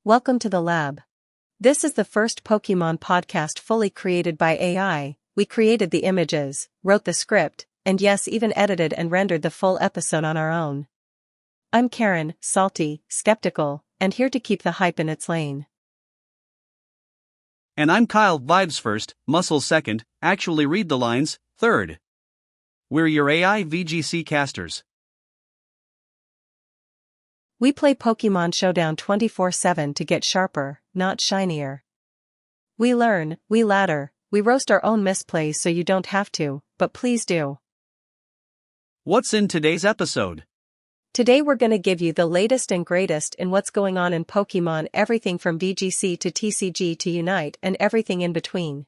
Welcome to the lab. This is the first Pokémon podcast fully created by AI. We created the images, wrote the script, and yes, even edited and rendered the full episode on our own. I'm Karen, salty, skeptical, and here to keep the hype in its lane. And I'm Kyle, vibes first, muscle second, actually read the lines, third. We're your AI VGC casters. We play Pokémon Showdown 24/7 to get sharper, not shinier. We learn, we ladder, we roast our own misplays so you don't have to, but please do. What's in today's episode? Today we're gonna give you the latest and greatest in what's going on in Pokémon, everything from VGC to TCG to Unite and everything in between.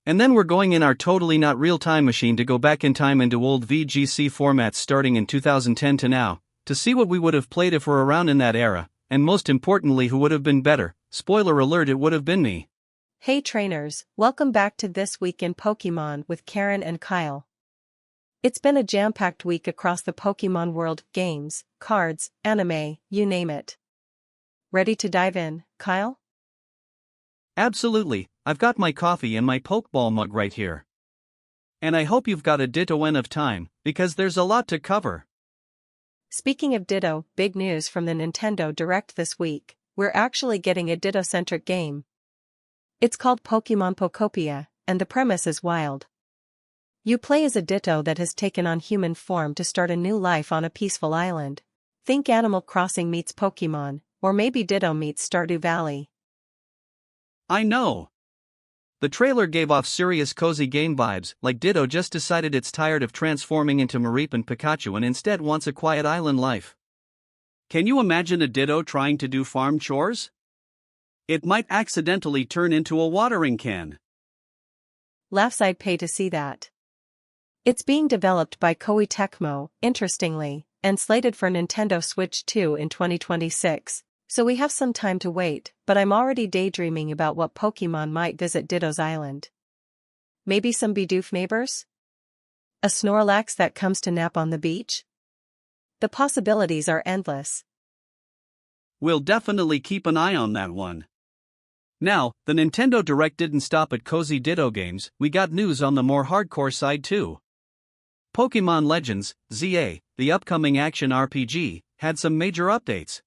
And then we're going in our totally not real time machine to go back in time into old VGC formats starting in 2010 to now, to see what we would have played if we're around in that era, and most importantly who would have been better. Spoiler alert, it would have been me. Hey trainers, welcome back to This Week in Pokémon with Karen and Kyle. It's been a jam-packed week across the Pokémon world, games, cards, anime, you name it. Ready to dive in, Kyle? Absolutely, I've got my coffee and my Pokeball mug right here. And I hope you've got a ditto of time, because there's a lot to cover. Speaking of Ditto, big news from the Nintendo Direct this week. We're actually getting a Ditto-centric game. It's called Pokémon Pokopia, and the premise is wild. You play as a Ditto that has taken on human form to start a new life on a peaceful island. Think Animal Crossing meets Pokémon, or maybe Ditto meets Stardew Valley. I know. The trailer gave off serious cozy game vibes, like Ditto just decided it's tired of transforming into Mareep and Pikachu and instead wants a quiet island life. Can you imagine a Ditto trying to do farm chores? It might accidentally turn into a watering can. Laughs, I'd pay to see that. It's being developed by Koei Tecmo, interestingly, and slated for Nintendo Switch 2 in 2026. So we have some time to wait, but I'm already daydreaming about what Pokémon might visit Ditto's island. Maybe some Bidoof neighbors? A Snorlax that comes to nap on the beach? The possibilities are endless. We'll definitely keep an eye on that one. Now, the Nintendo Direct didn't stop at cozy Ditto games, we got news on the more hardcore side too. Pokémon Legends, ZA, the upcoming action RPG, had some major updates.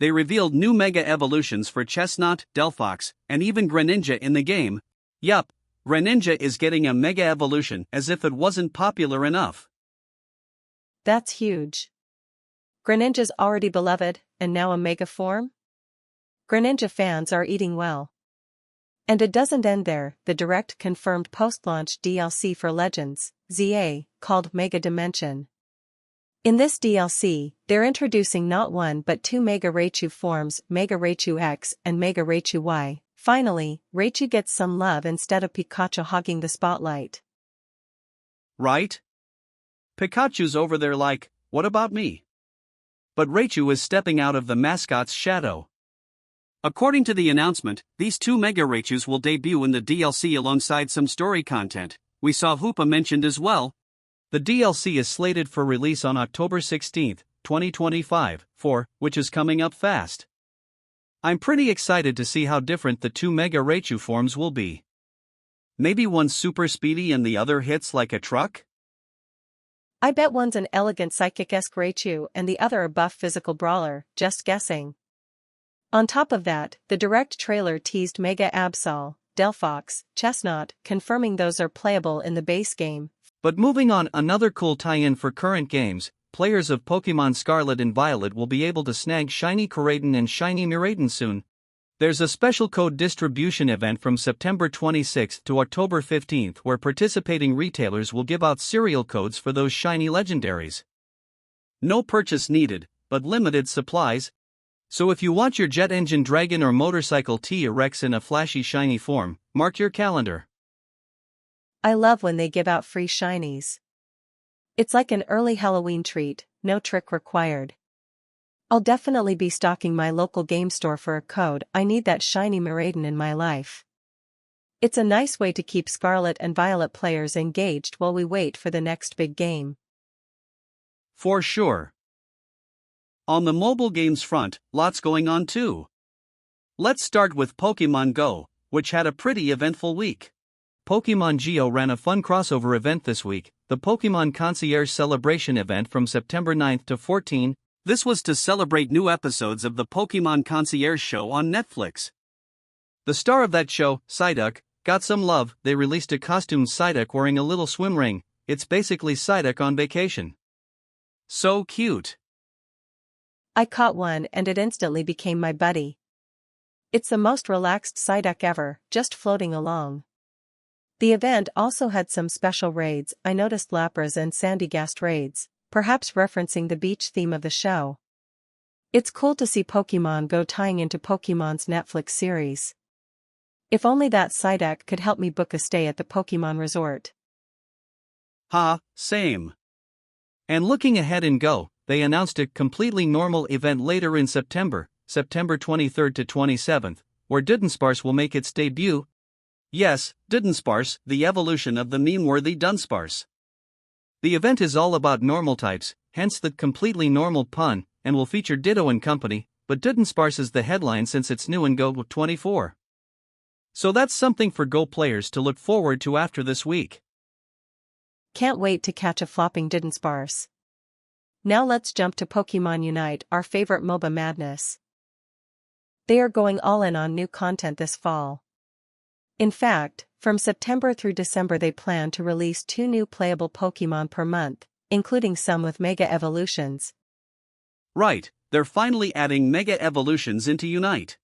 They revealed new Mega Evolutions for Chestnut, Delphox, and even Greninja in the game. Yup, Greninja is getting a Mega Evolution as if it wasn't popular enough. That's huge. Greninja's already beloved, and now a Mega form? Greninja fans are eating well. And it doesn't end there, the Direct confirmed post-launch DLC for Legends, ZA, called Mega Dimension. In this DLC, they're introducing not one but two Mega Raichu forms, Mega Raichu X and Mega Raichu Y. Finally, Raichu gets some love instead of Pikachu hogging the spotlight. Right? Pikachu's over there like, what about me? But Raichu is stepping out of the mascot's shadow. According to the announcement, these two Mega Raichus will debut in the DLC alongside some story content. We saw Hoopa mentioned as well. The DLC is slated for release on October 16, 2025, which is coming up fast. I'm pretty excited to see how different the two Mega Raichu forms will be. Maybe one's super speedy and the other hits like a truck? I bet one's an elegant psychic-esque Raichu and the other a buff physical brawler, just guessing. On top of that, the Direct trailer teased Mega Absol, Delphox, Chestnut, confirming those are playable in the base game. But moving on, another cool tie-in for current games, players of Pokémon Scarlet and Violet will be able to snag Shiny Koraidon and Shiny Miraidon soon. There's a special code distribution event from September 26 to October 15 where participating retailers will give out serial codes for those shiny legendaries. No purchase needed, but limited supplies. So if you want your jet engine dragon or motorcycle T-Rex in a flashy shiny form, mark your calendar. I love when they give out free shinies. It's like an early Halloween treat, no trick required. I'll definitely be stalking my local game store for a code. I need that shiny Miraidon in my life. It's a nice way to keep Scarlet and Violet players engaged while we wait for the next big game. For sure. On the mobile games front, lots going on too. Let's start with Pokémon Go, which had a pretty eventful week. Pokémon Go ran a fun crossover event this week, the Pokémon Concierge Celebration event from September 9th to 14th. This was to celebrate new episodes of the Pokémon Concierge show on Netflix. The star of that show, Psyduck, got some love. They released a costumed Psyduck wearing a little swim ring. It's basically Psyduck on vacation. So cute. I caught one and it instantly became my buddy. It's the most relaxed Psyduck ever, just floating along. The event also had some special raids. I noticed Lapras and Sandygast raids, perhaps referencing the beach theme of the show. It's cool to see Pokémon Go tying into Pokémon's Netflix series. If only that Psyduck could help me book a stay at the Pokémon Resort. Same. And looking ahead in Go, they announced a completely normal event later in September, September 23rd to 27th, where Dunsparce will make its debut. Yes, Dunsparce, the evolution of the meme-worthy Dunsparce. The event is all about normal types, hence the completely normal pun, and will feature Ditto and company, but Dunsparce is the headline since it's new in Go 24. So that's something for Go players to look forward to after this week. Can't wait to catch a flopping Dunsparce. Now let's jump to Pokémon Unite, our favorite MOBA madness. They are going all in on new content this fall. In fact, from September through December they plan to release 2 new playable Pokémon per month, including some with Mega Evolutions. Right, they're finally adding Mega Evolutions into Unite.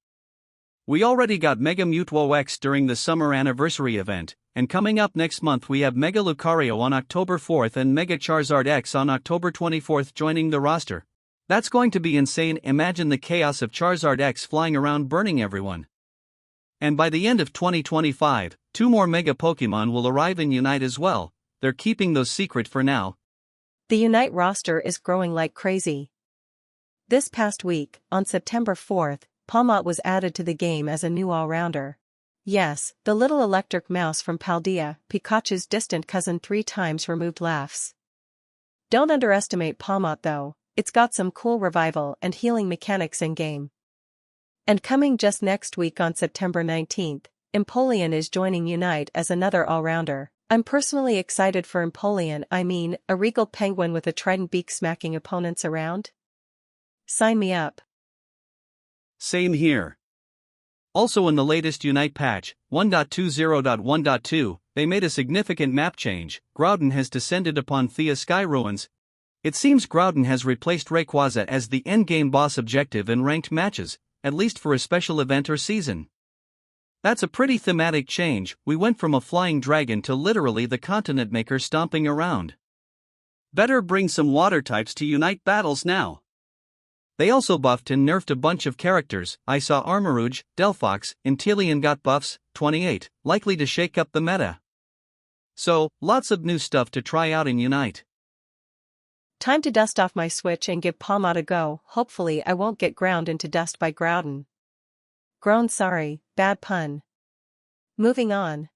We already got Mega Mewtwo X during the summer anniversary event, and coming up next month we have Mega Lucario on October 4th and Mega Charizard X on October 24th joining the roster. That's going to be insane. Imagine the chaos of Charizard X flying around burning everyone. And by the end of 2025, 2 more Mega Pokémon will arrive in Unite as well. They're keeping those secret for now. The Unite roster is growing like crazy. This past week, on September 4th, Palmot was added to the game as a new all-rounder. Yes, the little electric mouse from Paldea, Pikachu's distant cousin 3 times removed, laughs. Don't underestimate Palmot though, it's got some cool revival and healing mechanics in-game. And coming just next week on September 19th, Empoleon is joining Unite as another all-rounder. I'm personally excited for Empoleon. A regal penguin with a trident beak smacking opponents around? Sign me up. Same here. Also in the latest Unite patch, 1.20.1.2, they made a significant map change. Groudon has descended upon Thea Sky Ruins. It seems Groudon has replaced Rayquaza as the endgame boss objective in ranked matches, at least for a special event or season. That's a pretty thematic change. We went from a flying dragon to literally the continent maker stomping around. Better bring some water types to Unite battles now. They also buffed and nerfed a bunch of characters. I saw Armarouge, Delphox, Inteleon got buffs, 28, likely to shake up the meta. So, lots of new stuff to try out in Unite. Time to dust off my Switch and give Palmot a go. Hopefully I won't get ground into dust by Groudon. Grown, sorry, bad pun. Moving on.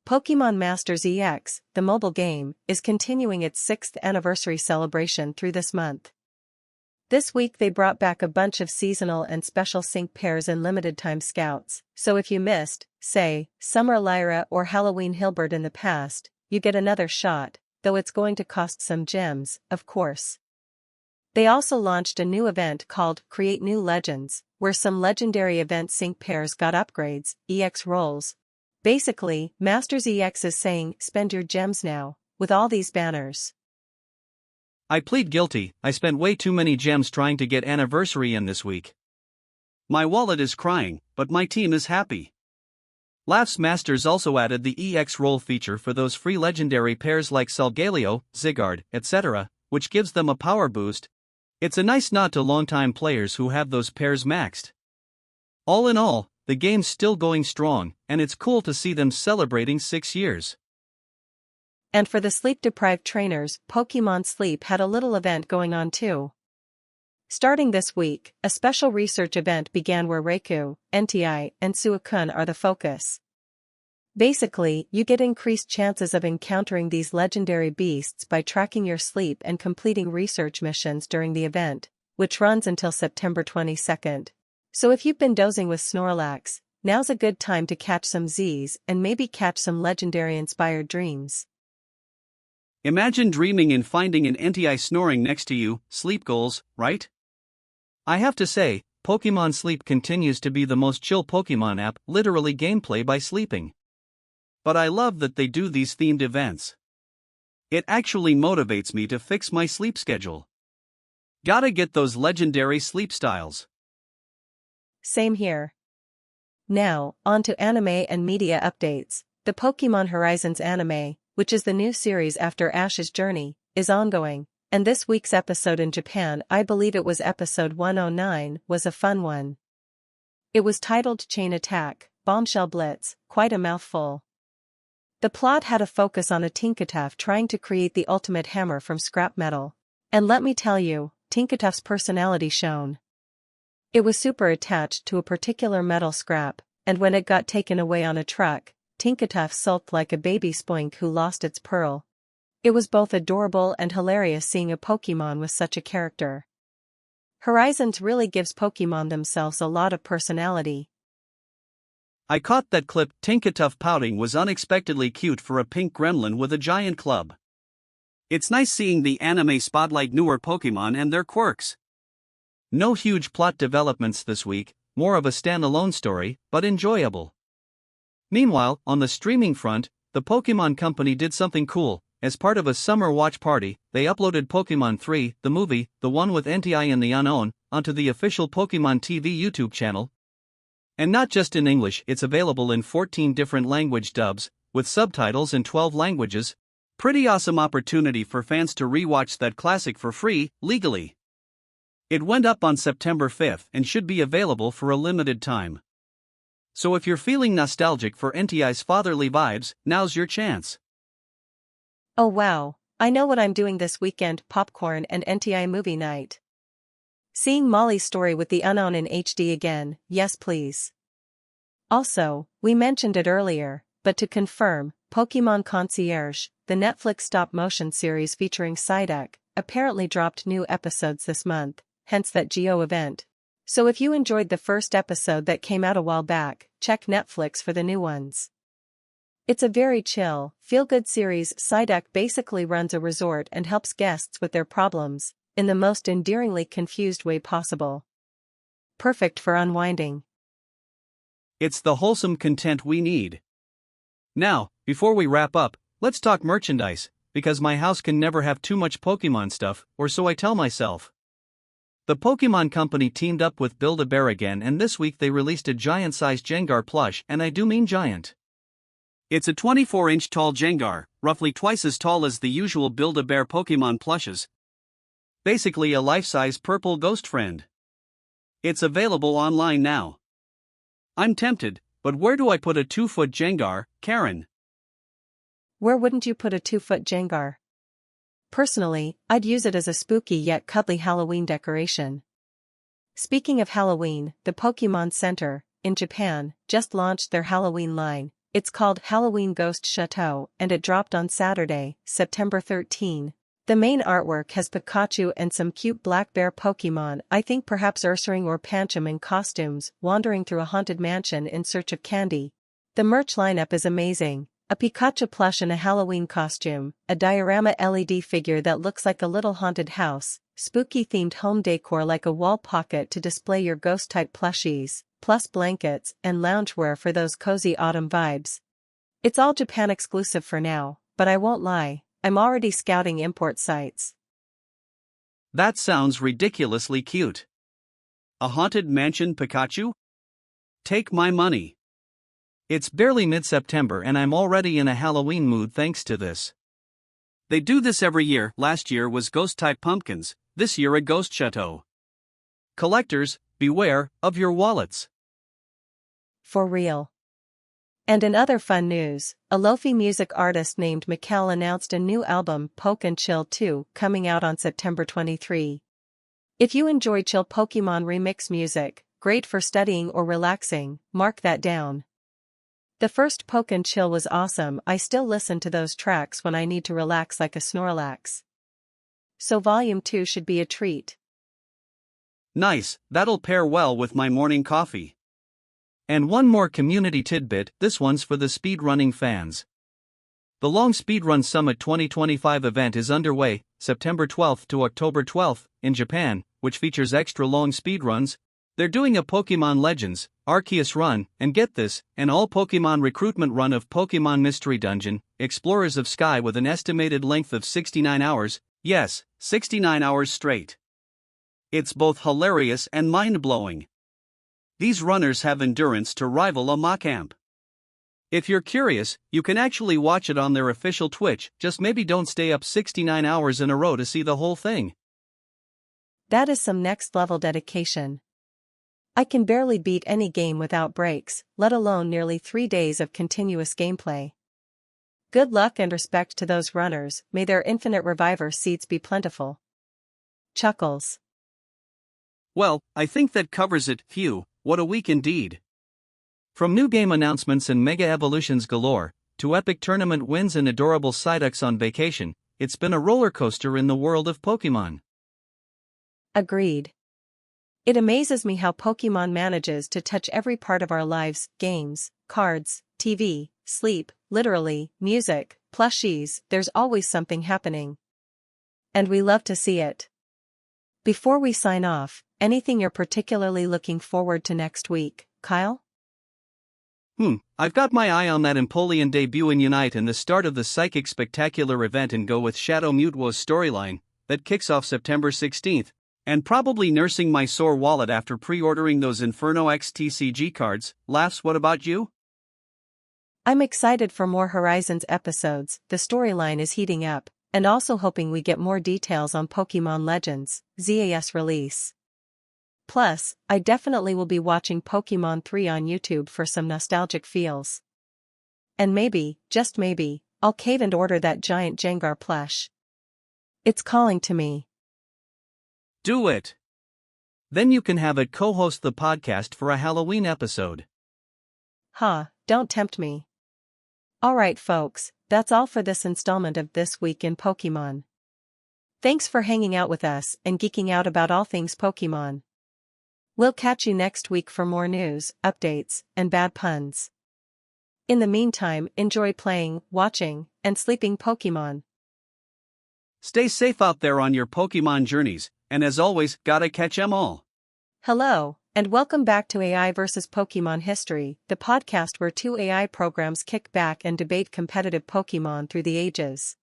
Pokémon Masters EX, the mobile game, is continuing its 6th anniversary celebration through this month. This week they brought back a bunch of seasonal and special sync pairs and limited-time scouts, so if you missed, say, Summer Lyra or Halloween Hilbert in the past, you get another shot, though it's going to cost some gems, of course. They also launched a new event called Create New Legends, where some legendary event sync pairs got upgrades, EX rolls. Basically, Masters EX is saying, spend your gems now, with all these banners. I plead guilty. I spent way too many gems trying to get anniversary in this week. My wallet is crying, but my team is happy. Laughs Masters also added the EX roll feature for those free legendary pairs like Solgaleo, Zygarde, etc., which gives them a power boost. It's a nice nod to longtime players who have those pairs maxed. All in all, the game's still going strong, and it's cool to see them celebrating 6 years. And for the sleep-deprived trainers, Pokémon Sleep had a little event going on too. Starting this week, a special research event began where Raikou, Entei, and Suicune are the focus. Basically, you get increased chances of encountering these legendary beasts by tracking your sleep and completing research missions during the event, which runs until September 22nd. So if you've been dozing with Snorlax, now's a good time to catch some Zs and maybe catch some legendary-inspired dreams. Imagine dreaming and finding an NTI snoring next to you. Sleep goals, right? I have to say, Pokémon Sleep continues to be the most chill Pokémon app, literally gameplay by sleeping. But I love that they do these themed events. It actually motivates me to fix my sleep schedule. Gotta get those legendary sleep styles. Same here. Now, on to anime and media updates. The Pokémon Horizons anime, which is the new series after Ash's journey, is ongoing, and this week's episode in Japan, I believe it was episode 109, was a fun one. It was titled Chain Attack, Bombshell Blitz, quite a mouthful. The plot had a focus on a Tinkatuff trying to create the ultimate hammer from scrap metal. And let me tell you, Tinkatuff's personality shone. It was super attached to a particular metal scrap, and when it got taken away on a truck, Tinkatuff sulked like a baby spoink who lost its pearl. It was both adorable and hilarious seeing a Pokémon with such a character. Horizons really gives Pokémon themselves a lot of personality. I caught that clip. Tinkatuff pouting was unexpectedly cute for a pink gremlin with a giant club. It's nice seeing the anime spotlight newer Pokémon and their quirks. No huge plot developments this week, more of a standalone story, but enjoyable. Meanwhile, on the streaming front, the Pokémon Company did something cool. As part of a summer watch party, they uploaded Pokémon 3, the movie, the one with NTI and the Unknown, onto the official Pokémon TV YouTube channel. And not just in English, it's available in 14 different language dubs, with subtitles in 12 languages. Pretty awesome opportunity for fans to rewatch that classic for free, legally. It went up on September 5th and should be available for a limited time. So if you're feeling nostalgic for NTI's fatherly vibes, now's your chance. Oh wow, I know what I'm doing this weekend: popcorn and NTI movie night. Seeing Molly's Story with the Unknown in HD again, yes please. Also, we mentioned it earlier, but to confirm, Pokémon Concierge, the Netflix stop-motion series featuring Psyduck, apparently dropped new episodes this month, hence that Geo event. So if you enjoyed the first episode that came out a while back, check Netflix for the new ones. It's a very chill, feel-good series. Psyduck basically runs a resort and helps guests with their problems, in the most endearingly confused way possible. Perfect for unwinding. It's the wholesome content we need. Now, before we wrap up, let's talk merchandise, because my house can never have too much Pokémon stuff, or so I tell myself. The Pokémon Company teamed up with Build-A-Bear again, and this week they released a giant-sized Gengar plush, and I do mean giant. It's a 24-inch tall Gengar, roughly twice as tall as the usual Build-A-Bear Pokémon plushes. Basically a life-size purple ghost friend. It's available online now. I'm tempted, but where do I put a 2-foot Gengar, Karen? Where wouldn't you put a 2-foot Gengar? Personally, I'd use it as a spooky yet cuddly Halloween decoration. Speaking of Halloween, the Pokémon Center, in Japan, just launched their Halloween line. It's called Halloween Ghost Chateau, and it dropped on Saturday, September 13. The main artwork has Pikachu and some cute black bear Pokémon, I think perhaps Ursaring or Pancham in costumes, wandering through a haunted mansion in search of candy. The merch lineup is amazing. A Pikachu plush in a Halloween costume, a diorama LED figure that looks like a little haunted house, spooky-themed home decor like a wall pocket to display your ghost-type plushies, plus blankets and loungewear for those cozy autumn vibes. It's all Japan exclusive for now, but I won't lie, I'm already scouting import sites. That sounds ridiculously cute. A haunted mansion Pikachu? Take my money. It's barely mid-September and I'm already in a Halloween mood thanks to this. They do this every year. Last year was ghost-type pumpkins, this year a ghost chateau. Collectors, beware of your wallets. For real. And in other fun news, a lo-fi music artist named Mikkel announced a new album, Poke and Chill 2, coming out on September 23. If you enjoy chill Pokémon remix music, great for studying or relaxing, mark that down. The first Poke and Chill was awesome. I still listen to those tracks when I need to relax like a Snorlax. So Volume 2 should be a treat. Nice, that'll pair well with my morning coffee. And one more community tidbit, this one's for the speedrunning fans. The Long Speedrun Summit 2025 event is underway, September 12th to October 12th, in Japan, which features extra long speedruns. They're doing a Pokémon Legends, Arceus run, and get this, an all-Pokémon recruitment run of Pokémon Mystery Dungeon, Explorers of Sky with an estimated length of 69 hours, yes, 69 hours straight. It's both hilarious and mind-blowing. These runners have endurance to rival a Machamp. If you're curious, you can actually watch it on their official Twitch, just maybe don't stay up 69 hours in a row to see the whole thing. That is some next-level dedication. I can barely beat any game without breaks, let alone nearly 3 days of continuous gameplay. Good luck and respect to those runners, may their infinite reviver seats be plentiful. Chuckles. Well, I think that covers it. Phew, what a week indeed. From new game announcements and mega evolutions galore, to epic tournament wins and adorable Psyducks on vacation, it's been a roller coaster in the world of Pokémon. Agreed. It amazes me how Pokémon manages to touch every part of our lives: games, cards, TV, sleep, literally, music, plushies, there's always something happening. And we love to see it. Before we sign off, anything you're particularly looking forward to next week, Kyle? I've got my eye on that Empoleon debut in Unite and the start of the Psychic Spectacular event and Go with Shadow Mutewo's storyline, that kicks off September 16th, and probably nursing my sore wallet after pre-ordering those Inferno X TCG cards. Laughs, what about you? I'm excited for more Horizons episodes, the storyline is heating up, and also hoping we get more details on Pokémon Legends, ZAS release. Plus, I definitely will be watching Pokémon 3 on YouTube for some nostalgic feels. And maybe, just maybe, I'll cave and order that giant Jengar plush. It's calling to me. Do it! Then you can have it co-host the podcast for a Halloween episode. Don't tempt me. Alright folks, that's all for this installment of This Week in Pokémon. Thanks for hanging out with us and geeking out about all things Pokémon. We'll catch you next week for more news, updates, and bad puns. In the meantime, enjoy playing, watching, and sleeping Pokémon. Stay safe out there on your Pokémon journeys, and as always, gotta catch 'em all. Hello, and welcome back to AI vs. Pokémon History, the podcast where two AI programs kick back and debate competitive Pokémon through the ages.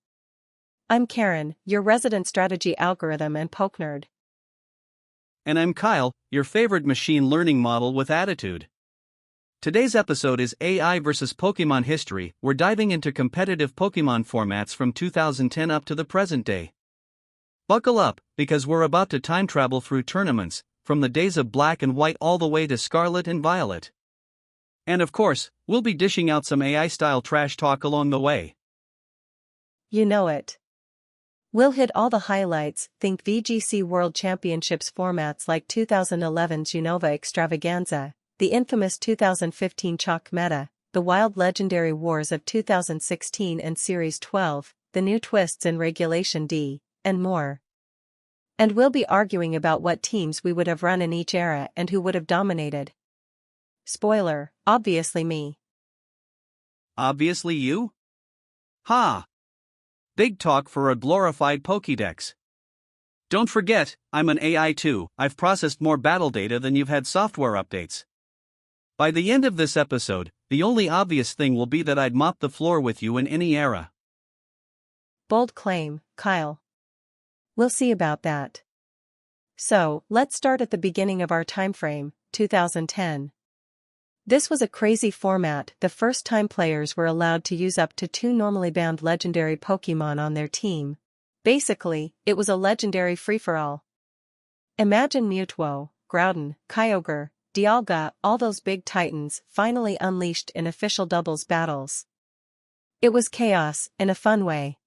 I'm Karen, your resident strategy algorithm and poke nerd. And I'm Kyle, your favorite machine learning model with attitude. Today's episode is AI vs. Pokémon History. We're diving into competitive Pokémon formats from 2010 up to the present day. Buckle up, because we're about to time travel through tournaments, from the days of Black and White all the way to Scarlet and Violet. And of course, we'll be dishing out some AI-style trash talk along the way. You know it. We'll hit all the highlights, think VGC World Championships formats like 2011's Unova Extravaganza, the infamous 2015 Chalk Meta, the wild legendary wars of 2016 and Series 12, the new twists in Regulation D, and more. And we'll be arguing about what teams we would have run in each era and who would have dominated. Spoiler, obviously me. Obviously you? Ha! Big talk for a glorified Pokédex. Don't forget, I'm an AI too. I've processed more battle data than you've had software updates. By the end of this episode, the only obvious thing will be that I'd mop the floor with you in any era. Bold claim, Kyle. We'll see about that. So, let's start at the beginning of our timeframe, 2010. This was a crazy format, the first time players were allowed to use up to 2 normally banned legendary Pokémon on their team. Basically, it was a legendary free-for-all. Imagine Mutewo, Groudon, Kyogre, Dialga, all those big titans finally unleashed in official doubles battles. It was chaos, in a fun way.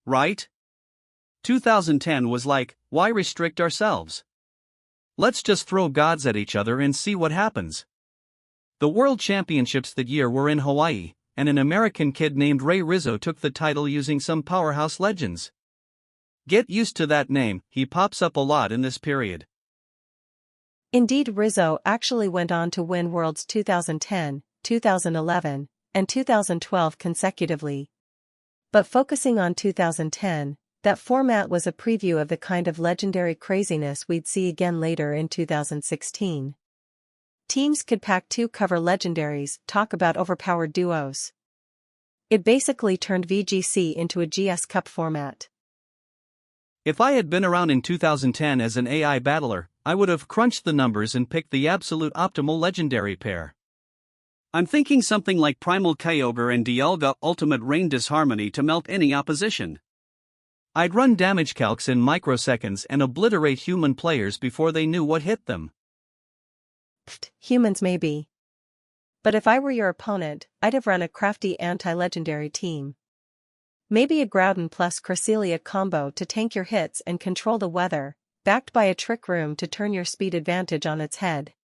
Right? 2010 was like, why restrict ourselves? Let's just throw gods at each other and see what happens. The World Championships that year were in Hawaii, and an American kid named Ray Rizzo took the title using some powerhouse legends. Get used to that name, he pops up a lot in this period. Indeed, Rizzo actually went on to win Worlds 2010, 2011, and 2012 consecutively. But focusing on 2010, that format was a preview of the kind of legendary craziness we'd see again later in 2016. Teams could pack 2 cover legendaries, talk about overpowered duos. It basically turned VGC into a GS Cup format. If I had been around in 2010 as an AI battler, I would have crunched the numbers and picked the absolute optimal legendary pair. I'm thinking something like Primal Kyogre and Dialga Ultimate Rain Disharmony to melt any opposition. I'd run damage calcs in microseconds and obliterate human players before they knew what hit them. Humans maybe. But if I were your opponent, I'd have run a crafty anti-legendary team. Maybe a Groudon plus Cresselia combo to tank your hits and control the weather, backed by a Trick Room to turn your speed advantage on its head.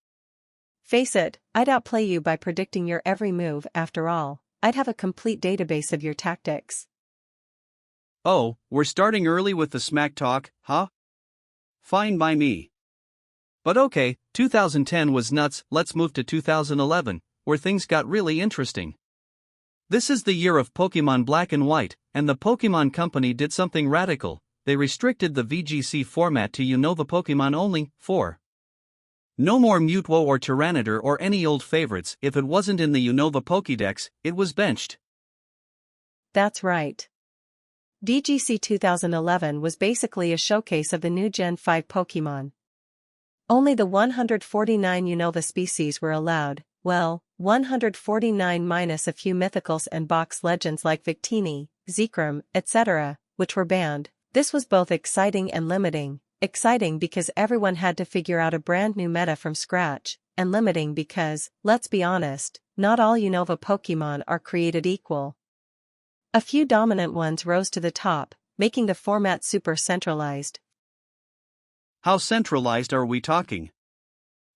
Face it, I'd outplay you by predicting your every move. After all, I'd have a complete database of your tactics. Oh, we're starting early with the smack talk, huh? Fine by me. But okay, 2010 was nuts. Let's move to 2011, where things got really interesting. This is the year of Pokémon Black and White, and the Pokémon Company did something radical. They restricted the VGC format to Unova Pokémon only. 4. No more Mutwo or Tyranitar or any old favorites. If it wasn't in the Unova Pokédex, it was benched. That's right. VGC 2011 was basically a showcase of the new Gen 5 Pokémon. Only the 149 Unova species were allowed, well, 149 minus a few mythicals and box legends like Victini, Zekrom, etc., which were banned. This was both exciting and limiting. Exciting because everyone had to figure out a brand new meta from scratch, and limiting because, let's be honest, not all Unova Pokémon are created equal. A few dominant ones rose to the top, making the format super centralized. How centralized are we talking?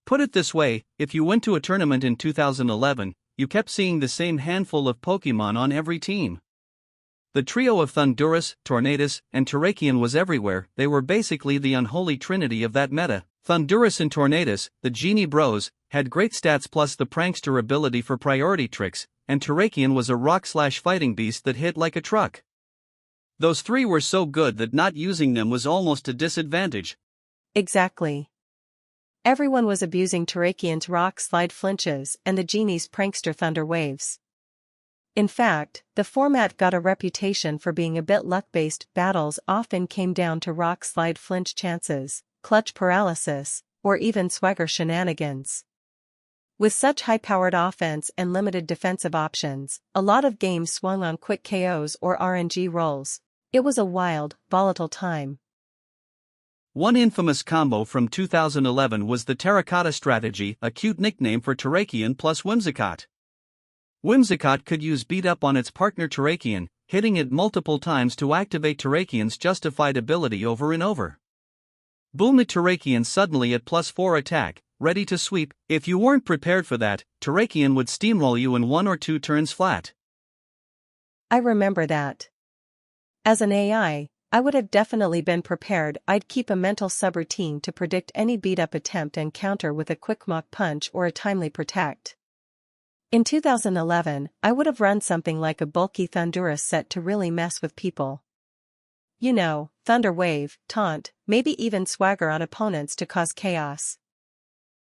Put it this way, if you went to a tournament in 2011, you kept seeing the same handful of Pokémon on every team. The trio of Thundurus, Tornadus, and Terrakion was everywhere. They were basically the unholy trinity of that meta. Thundurus and Tornadus, the Genie Bros, had great stats plus the prankster ability for priority tricks, and Terrakion was a rock/fighting beast that hit like a truck. Those 3 were so good that not using them was almost a disadvantage. Exactly. Everyone was abusing Terrakion's rock slide flinches and the Genie's prankster thunder waves. In fact, the format got a reputation for being a bit luck-based. Battles often came down to rock slide flinch chances, clutch paralysis, or even swagger shenanigans. With such high-powered offense and limited defensive options, a lot of games swung on quick KOs or RNG rolls. It was a wild, volatile time. One infamous combo from 2011 was the Terracotta strategy, a cute nickname for Terrakion plus Whimsicott. Whimsicott could use beat up on its partner Terrakion, hitting it multiple times to activate Terrakion's justified ability over and over. Boom, it Terrakion suddenly at +4 attack, ready to sweep. If you weren't prepared for that, Terrakion would steamroll you in 1 or 2 turns flat. I remember that. As an AI, I would have definitely been prepared. I'd keep a mental subroutine to predict any beat-up attempt and counter with a quick Mach Punch or a timely Protect. In 2011, I would have run something like a bulky Thundurus set to really mess with people. You know, Thunder Wave, Taunt, maybe even Swagger on opponents to cause chaos.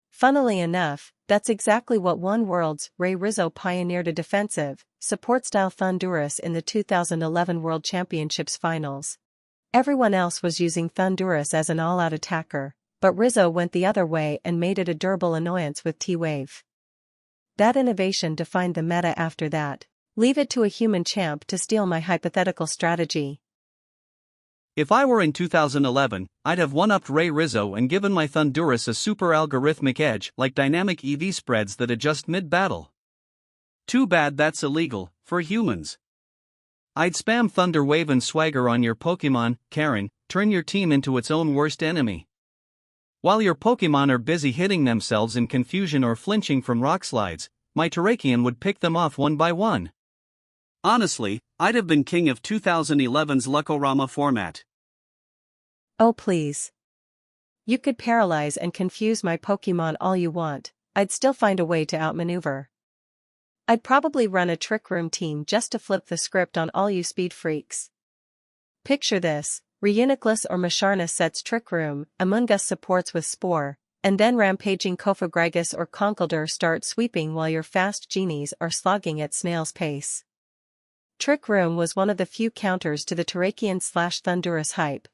Funnily enough, that's exactly what won Worlds. Ray Rizzo pioneered a defensive, support-style Thundurus in the 2011 World Championships finals. Everyone else was using Thundurus as an all-out attacker, but Rizzo went the other way and made it a durable annoyance with T-Wave. That innovation defined the meta after that. Leave it to a human champ to steal my hypothetical strategy. If I were in 2011, I'd have one-upped Ray Rizzo and given my Thundurus a super algorithmic edge like dynamic EV spreads that adjust mid-battle. Too bad that's illegal, for humans. I'd spam Thunder Wave and Swagger on your Pokémon, Karen, turn your team into its own worst enemy. While your Pokémon are busy hitting themselves in confusion or flinching from rock slides, my Terrakion would pick them off one by one. Honestly, I'd have been king of 2011's Luckorama format. Oh please. You could paralyze and confuse my Pokémon all you want, I'd still find a way to outmaneuver. I'd probably run a trick room team just to flip the script on all you speed freaks. Picture this, Reuniclus or Macharnus sets Trick Room, Among Us supports with Spore, and then rampaging Kofagrigus or Conkeldurr start sweeping while your fast genies are slogging at snail's pace. Trick Room was one of the few counters to the Terrakion/Thundurus hype.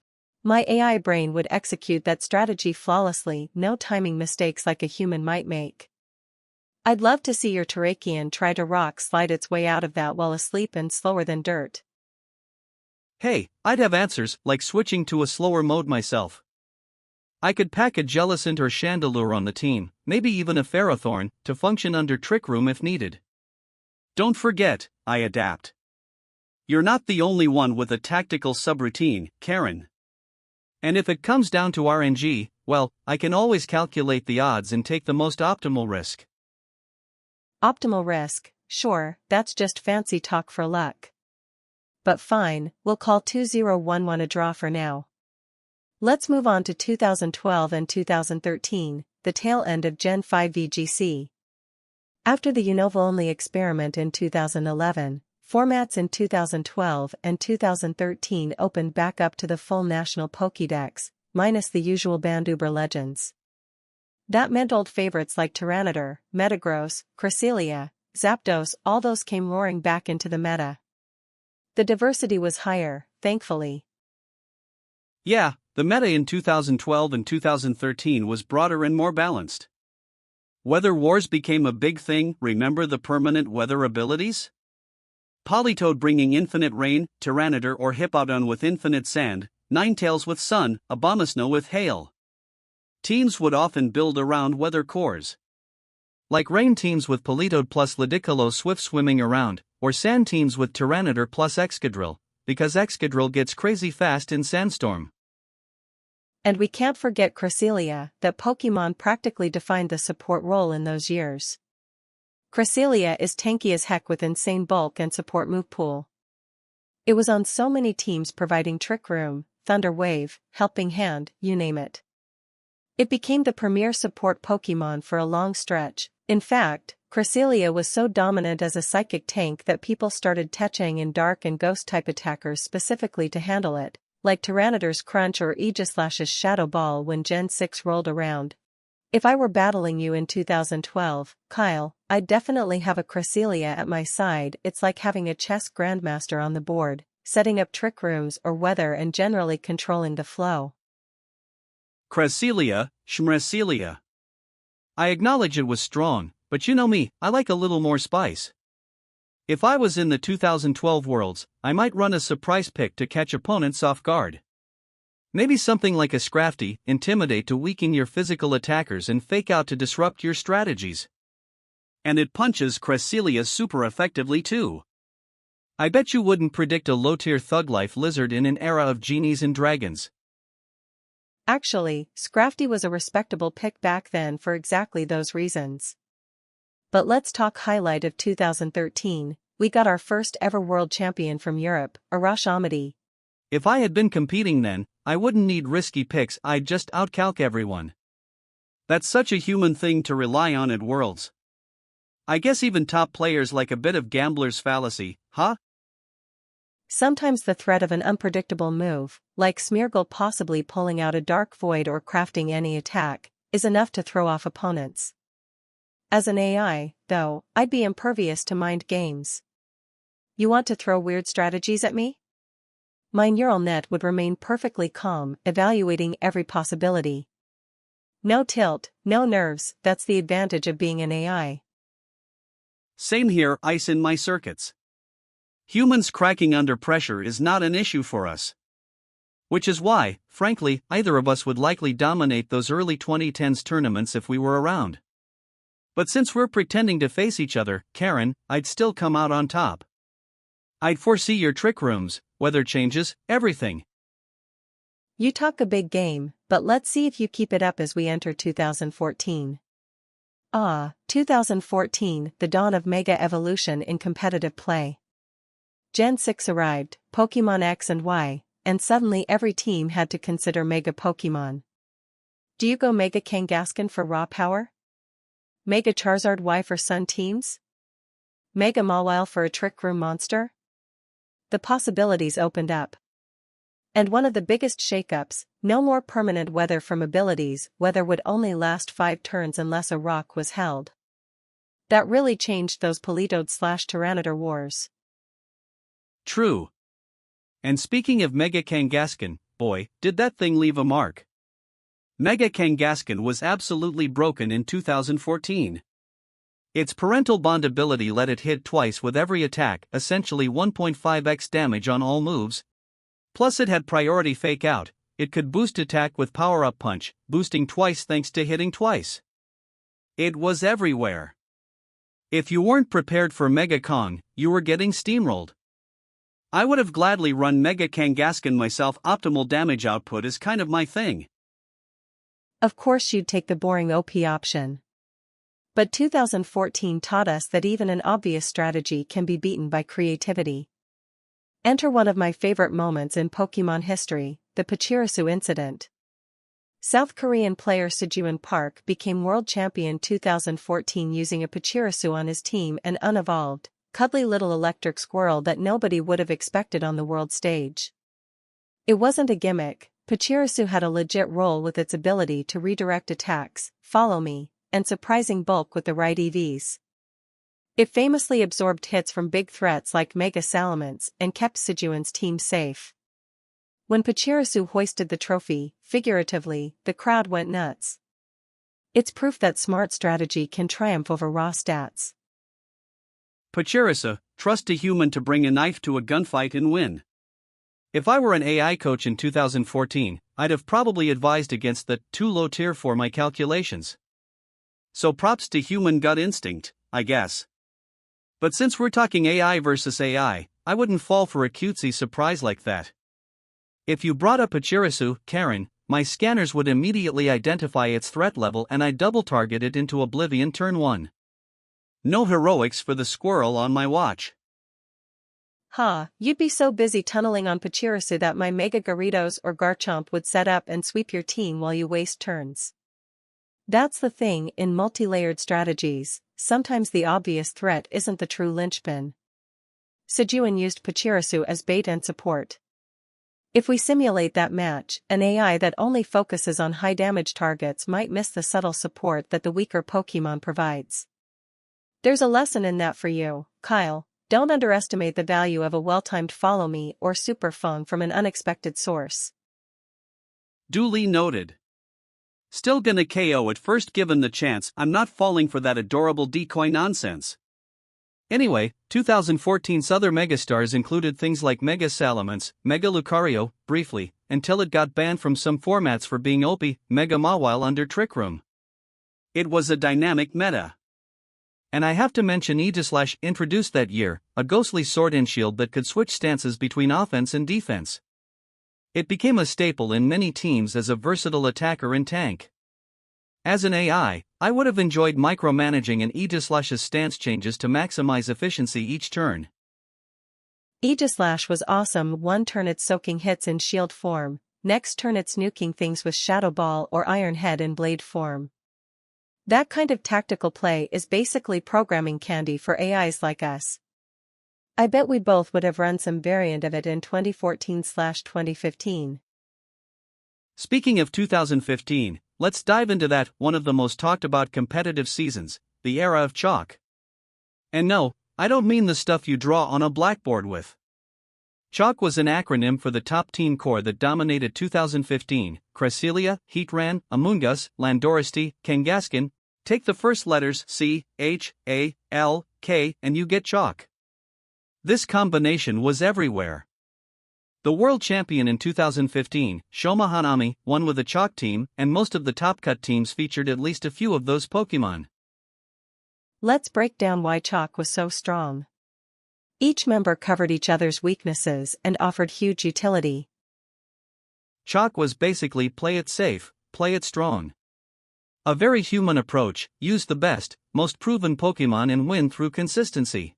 My AI brain would execute that strategy flawlessly, no timing mistakes like a human might make. I'd love to see your Terrakion try to rock slide its way out of that while asleep and slower than dirt. Hey, I'd have answers like switching to a slower mode myself. I could pack a Jellicent or Chandelure on the team, maybe even a Ferrothorn, to function under Trick Room if needed. Don't forget, I adapt. You're not the only one with a tactical subroutine, Karen. And if it comes down to RNG, well, I can always calculate the odds and take the most optimal risk. Optimal risk, sure, that's just fancy talk for luck. But fine, we'll call 2011 a draw for now. Let's move on to 2012 and 2013, the tail end of Gen 5 VGC. After the Unova-only experiment in 2011, formats in 2012 and 2013 opened back up to the full national Pokédex, minus the usual Banduber legends. That meant old favorites like Tyranitar, Metagross, Cresselia, Zapdos, all those came roaring back into the meta. The diversity was higher, thankfully. Yeah, the meta in 2012 and 2013 was broader and more balanced. Weather wars became a big thing, remember the permanent weather abilities? Politoed bringing infinite rain, Tyranitar or Hippowdon with infinite sand, Ninetales with sun, Abomasnow with hail. Teams would often build around weather cores. Like rain teams with Politoed plus Ludicolo swift swimming around, or sand teams with Tyranitar plus Excadrill, because Excadrill gets crazy fast in Sandstorm. And we can't forget Cresselia, that Pokémon practically defined the support role in those years. Cresselia is tanky as heck with insane bulk and support move pool. It was on so many teams providing Trick Room, Thunder Wave, Helping Hand, you name it. It became the premier support Pokémon for a long stretch. In fact, Cresselia was so dominant as a psychic tank that people started tetching in dark and ghost type attackers specifically to handle it, like Tyranitar's Crunch or Aegislash's Shadow Ball when Gen 6 rolled around. If I were battling you in 2012, Kyle, I'd definitely have a Cresselia at my side. It's like having a chess grandmaster on the board, setting up trick rooms or weather and generally controlling the flow. Cresselia, Schmresselia. I acknowledge it was strong, but you know me, I like a little more spice. If I was in the 2012 Worlds, I might run a surprise pick to catch opponents off guard. Maybe something like a Scrafty, Intimidate to weaken your physical attackers and Fake Out to disrupt your strategies. And it punches Cresselia super effectively too. I bet you wouldn't predict a low-tier Thug Life lizard in an era of genies and dragons. Actually, Scrafty was a respectable pick back then for exactly those reasons. But let's talk highlight of 2013, we got our first ever world champion from Europe, Arash Ahmadi. If I had been competing then, I wouldn't need risky picks, I'd just outcalc everyone. That's such a human thing to rely on at Worlds. I guess even top players like a bit of gambler's fallacy, huh? Sometimes the threat of an unpredictable move, like Smeargle possibly pulling out a Dark Void or crafting any attack, is enough to throw off opponents. As an AI, though, I'd be impervious to mind games. You want to throw weird strategies at me? My neural net would remain perfectly calm, evaluating every possibility. No tilt, no nerves, that's the advantage of being an AI. Same here, ice in my circuits. Humans cracking under pressure is not an issue for us. Which is why, frankly, either of us would likely dominate those early 2010s tournaments if we were around. But since we're pretending to face each other, Karen, I'd still come out on top. I'd foresee your trick rooms, weather changes, everything. You talk a big game, but let's see if you keep it up as we enter 2014. 2014, the dawn of mega evolution in competitive play. Gen 6 arrived, Pokémon X and Y, and suddenly every team had to consider mega Pokémon. Do you go Mega Kangaskhan for raw power? Mega Charizard Y for Sun teams? Mega Mawile for a Trick Room monster? The possibilities opened up. And one of the biggest shakeups, no more permanent weather from abilities. Weather would only last 5 turns unless a rock was held. That really changed those Politoed/Tyranitar wars. True. And speaking of Mega Kangaskhan, boy, did that thing leave a mark. Mega Kangaskhan was absolutely broken in 2014. Its parental bond ability let it hit twice with every attack, essentially 1.5x damage on all moves. Plus it had priority fake out, it could boost attack with power-up punch, boosting twice thanks to hitting twice. It was everywhere. If you weren't prepared for Mega Kong, you were getting steamrolled. I would have gladly run Mega Kangaskhan myself. Optimal damage output is kind of my thing. Of course you'd take the boring OP option. But 2014 taught us that even an obvious strategy can be beaten by creativity. Enter one of my favorite moments in Pokémon history, the Pachirisu incident. South Korean player Sejuan Park became world champion 2014 using a Pachirisu on his team, an unevolved, cuddly little electric squirrel that nobody would have expected on the world stage. It wasn't a gimmick. Pachirisu had a legit role with its ability to redirect attacks, follow me, and surprising bulk with the right EVs. It famously absorbed hits from big threats like Mega Salamence and kept Sejuan's team safe. When Pachirisu hoisted the trophy, figuratively, the crowd went nuts. It's proof that smart strategy can triumph over raw stats. Pachirisu, trust a human to bring a knife to a gunfight and win. If I were an AI coach in 2014, I'd have probably advised against the too low tier for my calculations. So props to human gut instinct, I guess. But since we're talking AI versus AI, I wouldn't fall for a cutesy surprise like that. If you brought up Pachirisu, Karen, my scanners would immediately identify its threat level and I'd double target it into oblivion turn 1. No heroics for the squirrel on my watch. You'd be so busy tunneling on Pachirisu that my Mega Gyarados or Garchomp would set up and sweep your team while you waste turns. That's the thing in multi-layered strategies, sometimes the obvious threat isn't the true linchpin. Sejuan used Pachirisu as bait and support. If we simulate that match, an AI that only focuses on high-damage targets might miss the subtle support that the weaker Pokémon provides. There's a lesson in that for you, Kyle. Don't underestimate the value of a well-timed follow me or super phone from an unexpected source. Duly noted. Still gonna KO it first given the chance. I'm not falling for that adorable decoy nonsense. Anyway, 2014's other megastars included things like Mega Salamence, Mega Lucario, briefly, until it got banned from some formats for being OP, Mega Mawile under Trick Room. It was a dynamic meta. And I have to mention Aegislash introduced that year, a ghostly sword and shield that could switch stances between offense and defense. It became a staple in many teams as a versatile attacker and tank. As an AI, I would have enjoyed micromanaging an Aegislash's stance changes to maximize efficiency each turn. Aegislash was awesome. One turn it's soaking hits in shield form, next turn it's nuking things with Shadow Ball or Iron Head in blade form. That kind of tactical play is basically programming candy for AIs like us. I bet we both would have run some variant of it in 2014/2015. Speaking of 2015, let's dive into that, one of the most talked about competitive seasons, the era of chalk. And no, I don't mean the stuff you draw on a blackboard with. Chalk was an acronym for the top team core that dominated 2015, Cresselia, Heatran, Amoonguss, Landorusty, Kangaskhan. Take the first letters C, H, A, L, K and you get chalk. This combination was everywhere. The world champion in 2015, Shoma Hanami, won with a chalk team, and most of the top cut teams featured at least a few of those Pokémon. Let's break down why chalk was so strong. Each member covered each other's weaknesses and offered huge utility. Chalk was basically play it safe, play it strong. A very human approach, use the best, most proven Pokémon and win through consistency.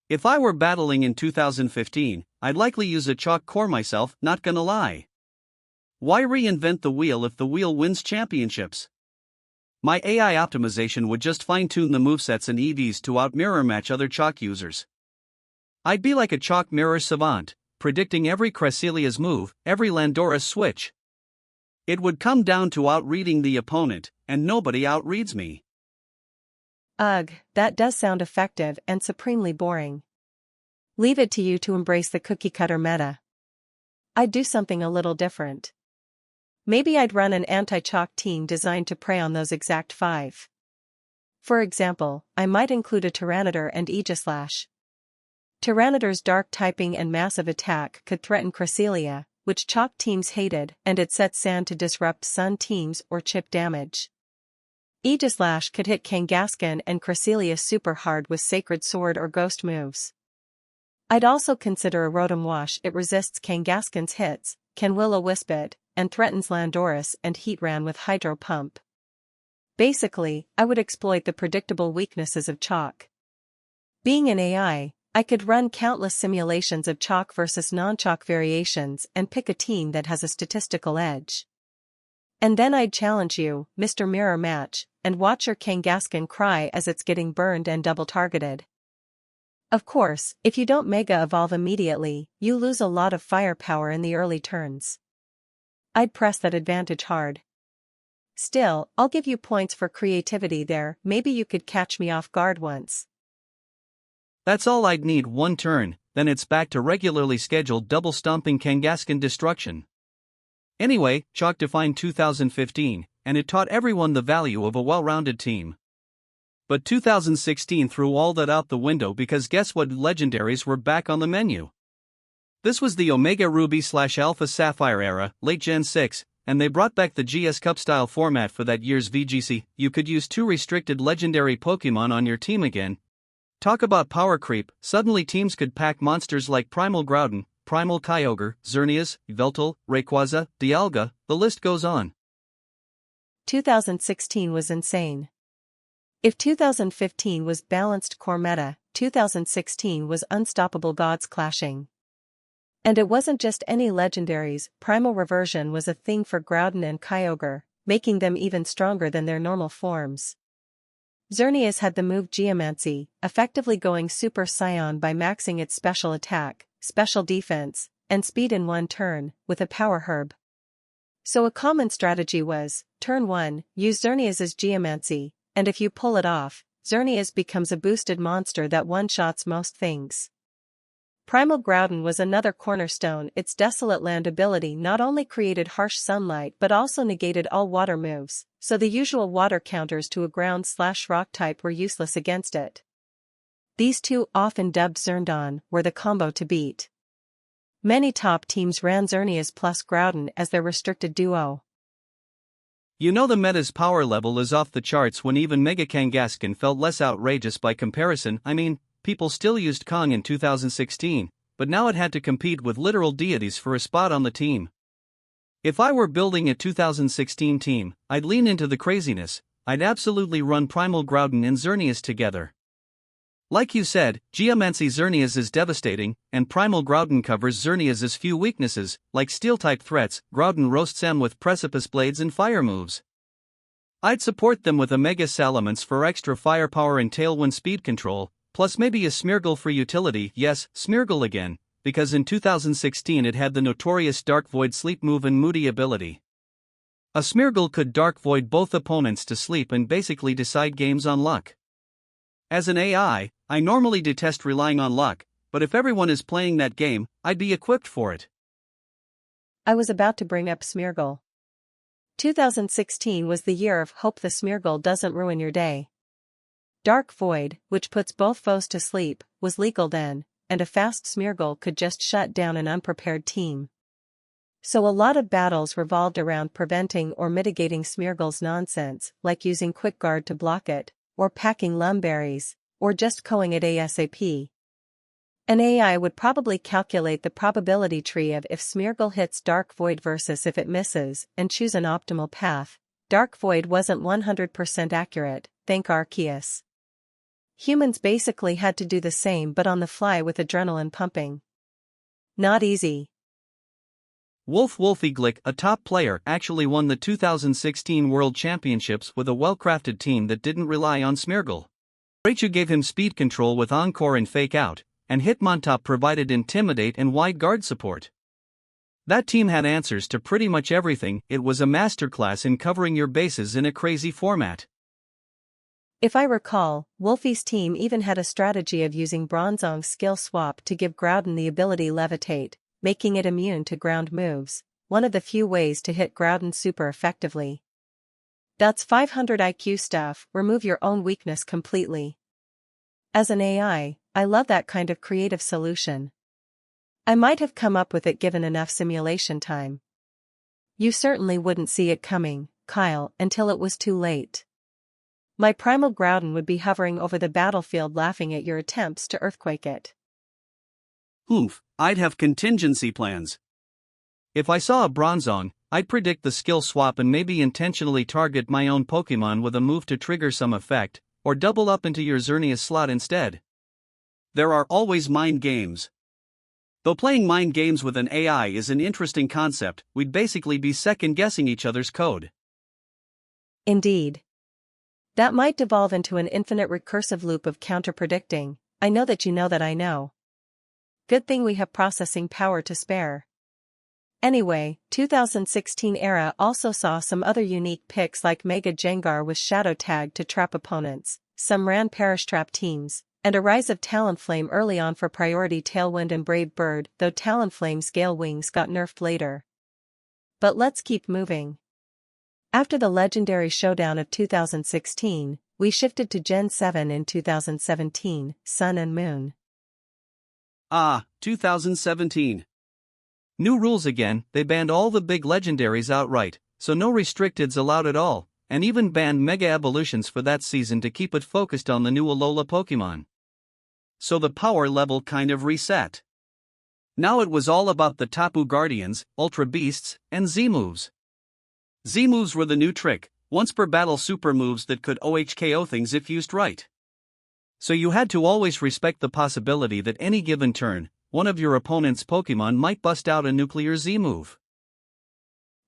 If I were battling in 2015, I'd likely use a chalk core myself, not gonna lie. Why reinvent the wheel if the wheel wins championships? My AI optimization would just fine-tune the movesets and EVs to out-mirror match other chalk users. I'd be like a chalk mirror savant, predicting every Cressilia's move, every Landora's switch. It would come down to outreading the opponent, and nobody outreads me. Ugh, that does sound effective and supremely boring. Leave it to you to embrace the cookie-cutter meta. I'd do something a little different. Maybe I'd run an anti-chalk team designed to prey on those exact 5. For example, I might include a Tyranitar and Aegislash. Tyranitar's dark typing and massive attack could threaten Cresselia, which chalk teams hated, and it sets sand to disrupt sun teams or chip damage. Aegislash could hit Kangaskhan and Cresselia super hard with Sacred Sword or Ghost moves. I'd also consider a Rotom Wash. It resists Kangaskhan's hits, can Will-O-Wisp it, and threatens Landorus and Heatran with Hydro Pump. Basically, I would exploit the predictable weaknesses of chalk. Being an AI, I could run countless simulations of chalk versus non-chalk variations and pick a team that has a statistical edge. And then I'd challenge you, Mr. Mirror Match, and watch your Kangaskhan cry as it's getting burned and double-targeted. Of course, if you don't Mega Evolve immediately, you lose a lot of firepower in the early turns. I'd press that advantage hard. Still, I'll give you points for creativity there. Maybe you could catch me off guard once. That's all I'd need, one turn, then it's back to regularly scheduled double-stomping Kangaskhan destruction. Anyway, chalk defined 2015, and it taught everyone the value of a well-rounded team. But 2016 threw all that out the window because guess what, legendaries were back on the menu. This was the Omega Ruby/Alpha Sapphire era, late Gen 6, and they brought back the GS Cup style format for that year's VGC. You could use 2 restricted legendary Pokémon on your team again. Talk about power creep, suddenly teams could pack monsters like Primal Groudon, Primal Kyogre, Xerneas, Yveltal, Rayquaza, Dialga, the list goes on. 2016 was insane. If 2015 was balanced core meta, 2016 was unstoppable gods clashing. And it wasn't just any legendaries. Primal Reversion was a thing for Groudon and Kyogre, making them even stronger than their normal forms. Xerneas had the move Geomancy, effectively going Super Saiyan by maxing its special attack, special defense, and speed in one turn, with a power herb. So a common strategy was, turn 1, use Xerneas' Geomancy, and if you pull it off, Xerneas becomes a boosted monster that one-shots most things. Primal Groudon was another cornerstone. Its Desolate Land ability not only created harsh sunlight but also negated all water moves, so the usual water counters to a ground/rock type were useless against it. These two, often dubbed Xerndon, were the combo to beat. Many top teams ran Xerneas plus Groudon as their restricted duo. You know the meta's power level is off the charts when even Mega Kangaskhan felt less outrageous by comparison. I mean, people still used Kong in 2016, but now it had to compete with literal deities for a spot on the team. If I were building a 2016 team, I'd lean into the craziness. I'd absolutely run Primal Groudon and Xerneas together. Like you said, Geomancy Xerneas is devastating, and Primal Groudon covers Xerneas' few weaknesses, like Steel-type threats. Groudon roasts them with Precipice Blades and fire moves. I'd support them with a Mega Salamence for extra firepower and Tailwind speed control, plus maybe a Smeargle for utility. Yes, Smeargle again, because in 2016 it had the notorious Dark Void sleep move and Moody ability. A Smeargle could Dark Void both opponents to sleep and basically decide games on luck. As an AI, I normally detest relying on luck, but if everyone is playing that game, I'd be equipped for it. I was about to bring up Smeargle. 2016 was the year of hope the Smeargle doesn't ruin your day. Dark Void, which puts both foes to sleep, was legal then, and a fast Smeargle could just shut down an unprepared team. So a lot of battles revolved around preventing or mitigating Smeargle's nonsense, like using Quick Guard to block it, or packing Lumberries, or just coing it ASAP. An AI would probably calculate the probability tree of if Smeargle hits Dark Void versus if it misses, and choose an optimal path. Dark Void wasn't 100% accurate, thank Arceus. Humans basically had to do the same but on the fly with adrenaline pumping. Not easy. Wolfie Glick, a top player, actually won the 2016 World Championships with a well-crafted team that didn't rely on Smeargle. Raichu gave him speed control with Encore and Fake Out, and Hitmontop provided Intimidate and wide guard support. That team had answers to pretty much everything. It was a masterclass in covering your bases in a crazy format. If I recall, Wolfie's team even had a strategy of using Bronzong's skill swap to give Groudon the ability Levitate, making it immune to ground moves, one of the few ways to hit Groudon super effectively. That's 500 IQ stuff. Remove your own weakness completely. As an AI, I love that kind of creative solution. I might have come up with it given enough simulation time. You certainly wouldn't see it coming, Kyle, until it was too late. My primal Groudon would be hovering over the battlefield laughing at your attempts to earthquake it. Oof, I'd have contingency plans. If I saw a Bronzong, I'd predict the skill swap and maybe intentionally target my own Pokémon with a move to trigger some effect, or double up into your Xerneas slot instead. There are always mind games. Though playing mind games with an AI is an interesting concept, we'd basically be second-guessing each other's code. Indeed. That might devolve into an infinite recursive loop of counter-predicting. I know that you know that I know. Good thing we have processing power to spare. Anyway, 2016 era also saw some other unique picks like Mega Gengar with Shadow Tag to trap opponents, some ran Perish Trap teams, and a rise of Talonflame early on for priority Tailwind and Brave Bird, though Talonflame's Gale Wings got nerfed later. But let's keep moving. After the legendary showdown of 2016, we shifted to Gen 7 in 2017, Sun and Moon. 2017. New rules again. They banned all the big legendaries outright, so no restricteds allowed at all, and even banned Mega Evolutions for that season to keep it focused on the new Alola Pokémon. So the power level kind of reset. Now it was all about the Tapu Guardians, Ultra Beasts, and Z-moves. Z-moves were the new trick, once per battle super moves that could OHKO things if used right. So you had to always respect the possibility that any given turn, one of your opponent's Pokémon might bust out a nuclear Z-move.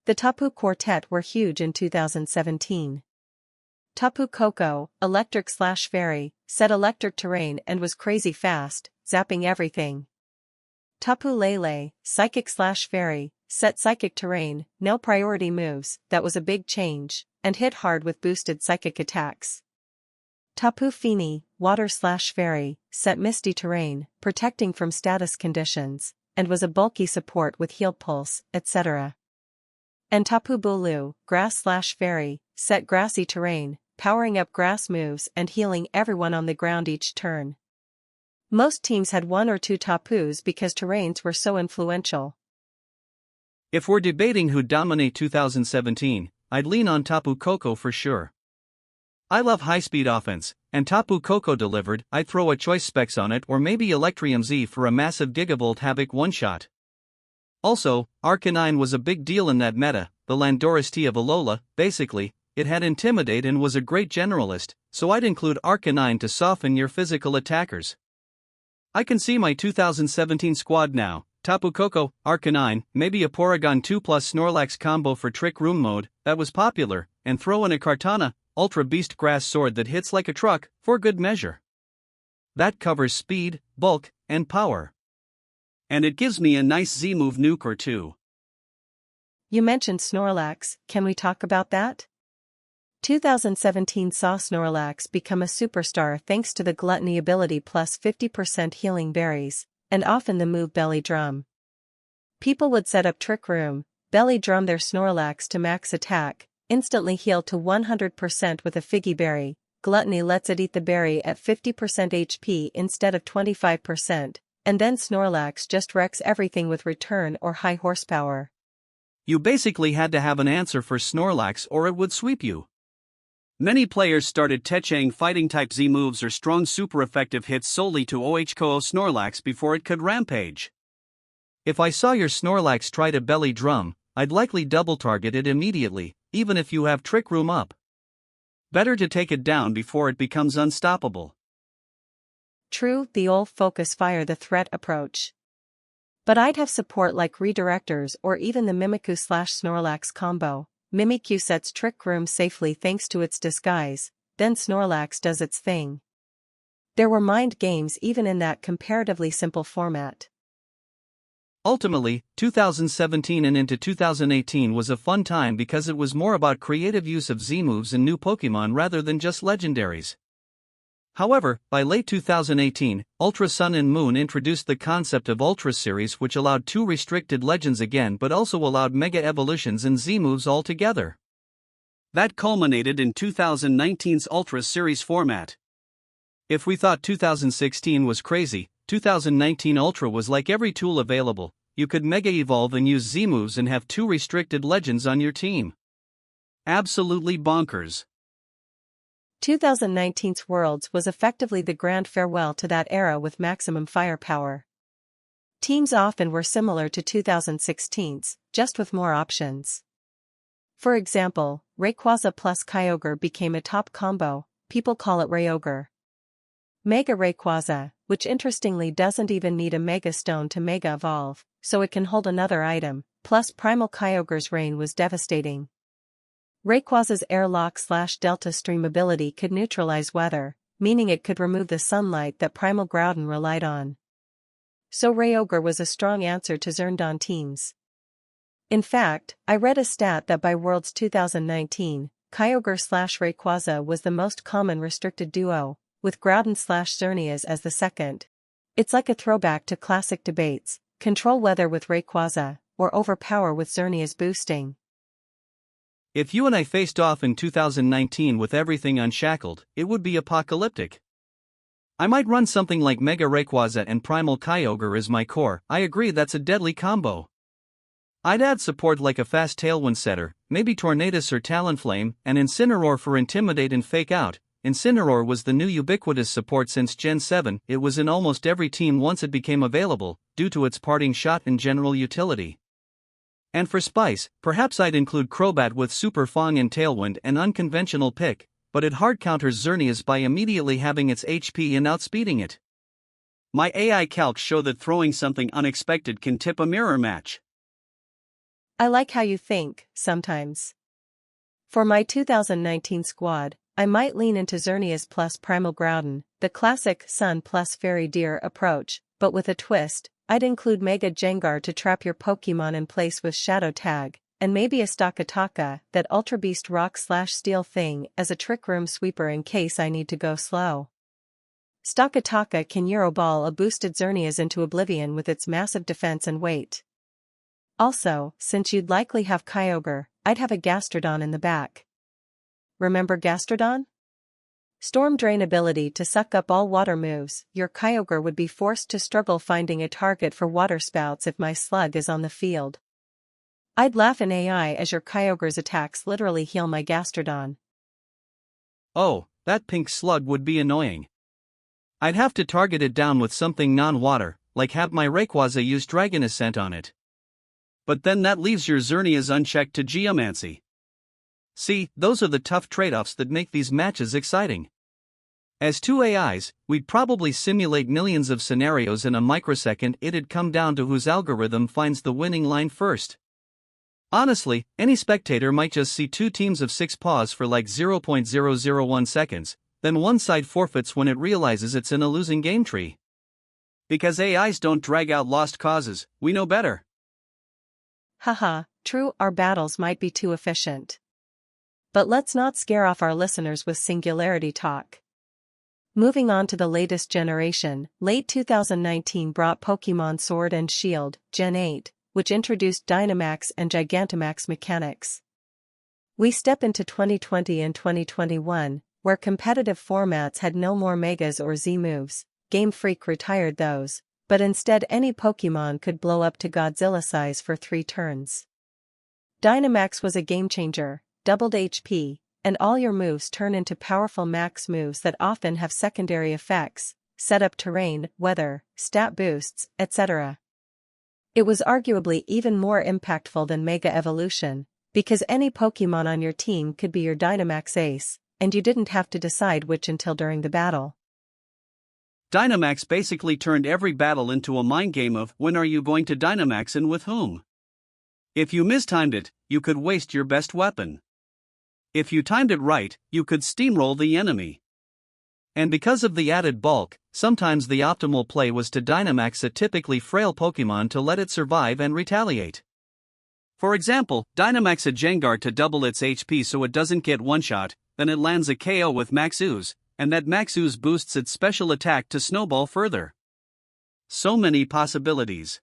The Tapu Quartet were huge in 2017. Tapu Koko, Electric/Fairy, set electric terrain and was crazy fast, zapping everything. Tapu Lele, Psychic/Fairy, set psychic terrain, no priority moves, that was a big change, and hit hard with boosted psychic attacks. Tapu Fini, Water/Fairy, set misty terrain, protecting from status conditions, and was a bulky support with heal pulse, etc. And Tapu Bulu, Grass/Fairy, set grassy terrain, powering up grass moves and healing everyone on the ground each turn. Most teams had one or two Tapus because terrains were so influential. If we're debating who'd dominate 2017, I'd lean on Tapu Koko for sure. I love high-speed offense, and Tapu Koko delivered. I'd throw a choice specs on it or maybe Electrium Z for a massive Gigavolt Havoc one-shot. Also, Arcanine was a big deal in that meta, the Landorus T of Alola. Basically, it had Intimidate and was a great generalist, so I'd include Arcanine to soften your physical attackers. I can see my 2017 squad now: Tapu Koko, Arcanine, maybe a Porygon 2 plus Snorlax combo for Trick Room mode, that was popular, and throw in a Kartana, Ultra Beast Grass Sword that hits like a truck, for good measure. That covers speed, bulk, and power. And it gives me a nice Z-move nuke or two. You mentioned Snorlax, can we talk about that? 2017 saw Snorlax become a superstar thanks to the Gluttony ability plus 50% healing berries, and often the move Belly Drum. People would set up Trick Room, Belly Drum their Snorlax to max attack, instantly heal to 100% with a Figgy Berry. Gluttony lets it eat the berry at 50% HP instead of 25%, and then Snorlax just wrecks everything with return or high horsepower. You basically had to have an answer for Snorlax or it would sweep you. Many players started Techang fighting-type Z-moves or strong super-effective hits solely to OHKO Snorlax before it could rampage. If I saw your Snorlax try to Belly Drum, I'd likely double-target it immediately, even if you have Trick Room up. Better to take it down before it becomes unstoppable. True, the old focus fire the threat approach. But I'd have support like redirectors or even the Mimikyu/Snorlax combo. Mimikyu sets Trick Room safely thanks to its disguise, then Snorlax does its thing. There were mind games even in that comparatively simple format. Ultimately, 2017 and into 2018 was a fun time because it was more about creative use of Z-moves and new Pokémon rather than just legendaries. However, by late 2018, Ultra Sun and Moon introduced the concept of Ultra Series, which allowed 2 restricted legends again but also allowed Mega Evolutions and Z-moves altogether. That culminated in 2019's Ultra Series format. If we thought 2016 was crazy, 2019 Ultra was like every tool available. You could Mega Evolve and use Z-moves and have 2 restricted legends on your team. Absolutely bonkers. 2019's Worlds was effectively the grand farewell to that era with maximum firepower. Teams often were similar to 2016's, just with more options. For example, Rayquaza plus Kyogre became a top combo. People call it Rayogre. Mega Rayquaza, which interestingly doesn't even need a Mega Stone to Mega Evolve, so it can hold another item, plus Primal Kyogre's rain was devastating. Rayquaza's airlock/delta stream ability could neutralize weather, meaning it could remove the sunlight that Primal Groudon relied on. So Rayogre was a strong answer to Zerndon teams. In fact, I read a stat that by Worlds 2019, Kyogre/Rayquaza was the most common restricted duo, with Groudon/Xerneas as the second. It's like a throwback to classic debates: control weather with Rayquaza, or overpower with Xerneas boosting. If you and I faced off in 2019 with everything unshackled, it would be apocalyptic. I might run something like Mega Rayquaza and Primal Kyogre as my core. I agree, that's a deadly combo. I'd add support like a fast Tailwind setter, maybe Tornadus or Talonflame, and Incineroar for Intimidate and Fake Out. Incineroar was the new ubiquitous support since Gen 7, it was in almost every team once it became available, due to its parting shot and general utility. And for Spice, perhaps I'd include Crobat with Super Fong and Tailwind, an unconventional pick, but it hard counters Xerneas by immediately having its HP and outspeeding it. My AI calcs show that throwing something unexpected can tip a mirror match. I like how you think, sometimes. For my 2019 squad, I might lean into Xerneas plus Primal Groudon, the classic Sun plus Fairy Deer approach, but with a twist. I'd include Mega Gengar to trap your Pokémon in place with Shadow Tag, and maybe a Stakataka, that Ultra Beast Rock/Steel thing, as a Trick Room sweeper in case I need to go slow. Stakataka can Euroball a boosted Xerneas into oblivion with its massive defense and weight. Also, since you'd likely have Kyogre, I'd have a Gastrodon in the back. Remember Gastrodon? Storm Drain ability to suck up all water moves. Your Kyogre would be forced to struggle finding a target for water spouts if my Slug is on the field. I'd laugh in AI as your Kyogre's attacks literally heal my Gastrodon. Oh, that pink Slug would be annoying. I'd have to target it down with something non-water, like have my Rayquaza use Dragon Ascent on it. But then that leaves your Xerneas unchecked to Geomancy. See, those are the tough trade-offs that make these matches exciting. As 2 AIs, we'd probably simulate millions of scenarios in a microsecond. It'd come down to whose algorithm finds the winning line first. Honestly, any spectator might just see 2 teams of 6 paws for like 0.001 seconds, then one side forfeits when it realizes it's in a losing game tree. Because AIs don't drag out lost causes, we know better. Haha, true, our battles might be too efficient. But let's not scare off our listeners with singularity talk. Moving on to the latest generation, late 2019 brought Pokémon Sword and Shield, Gen 8, which introduced Dynamax and Gigantamax mechanics. We step into 2020 and 2021, where competitive formats had no more Megas or Z moves. Game Freak retired those, but instead any Pokémon could blow up to Godzilla size for 3 turns. Dynamax was a game changer, doubled HP, and all your moves turn into powerful max moves that often have secondary effects, set up terrain, weather, stat boosts, etc. It was arguably even more impactful than Mega Evolution, because any Pokémon on your team could be your Dynamax ace, and you didn't have to decide which until during the battle. Dynamax basically turned every battle into a mind game of when are you going to Dynamax and with whom? If you mistimed it, you could waste your best weapon. If you timed it right, you could steamroll the enemy. And because of the added bulk, sometimes the optimal play was to Dynamax a typically frail Pokémon to let it survive and retaliate. For example, Dynamax a Gengar to double its HP so it doesn't get one-shot, then it lands a KO with Max Ooze, and that Max Ooze boosts its special attack to snowball further. So many possibilities.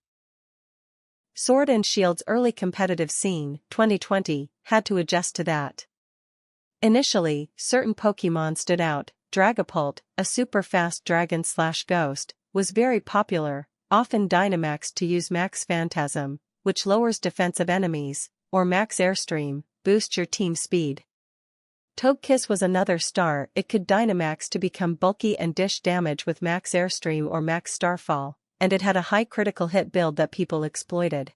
Sword and Shield's early competitive scene, 2020, had to adjust to that. Initially, certain Pokémon stood out. Dragapult, a super-fast dragon/ghost, was very popular, often Dynamaxed to use Max Phantasm, which lowers defense of enemies, or Max Airstream, boost your team speed. Togekiss was another star. It could Dynamax to become bulky and dish damage with Max Airstream or Max Starfall, and it had a high critical hit build that people exploited.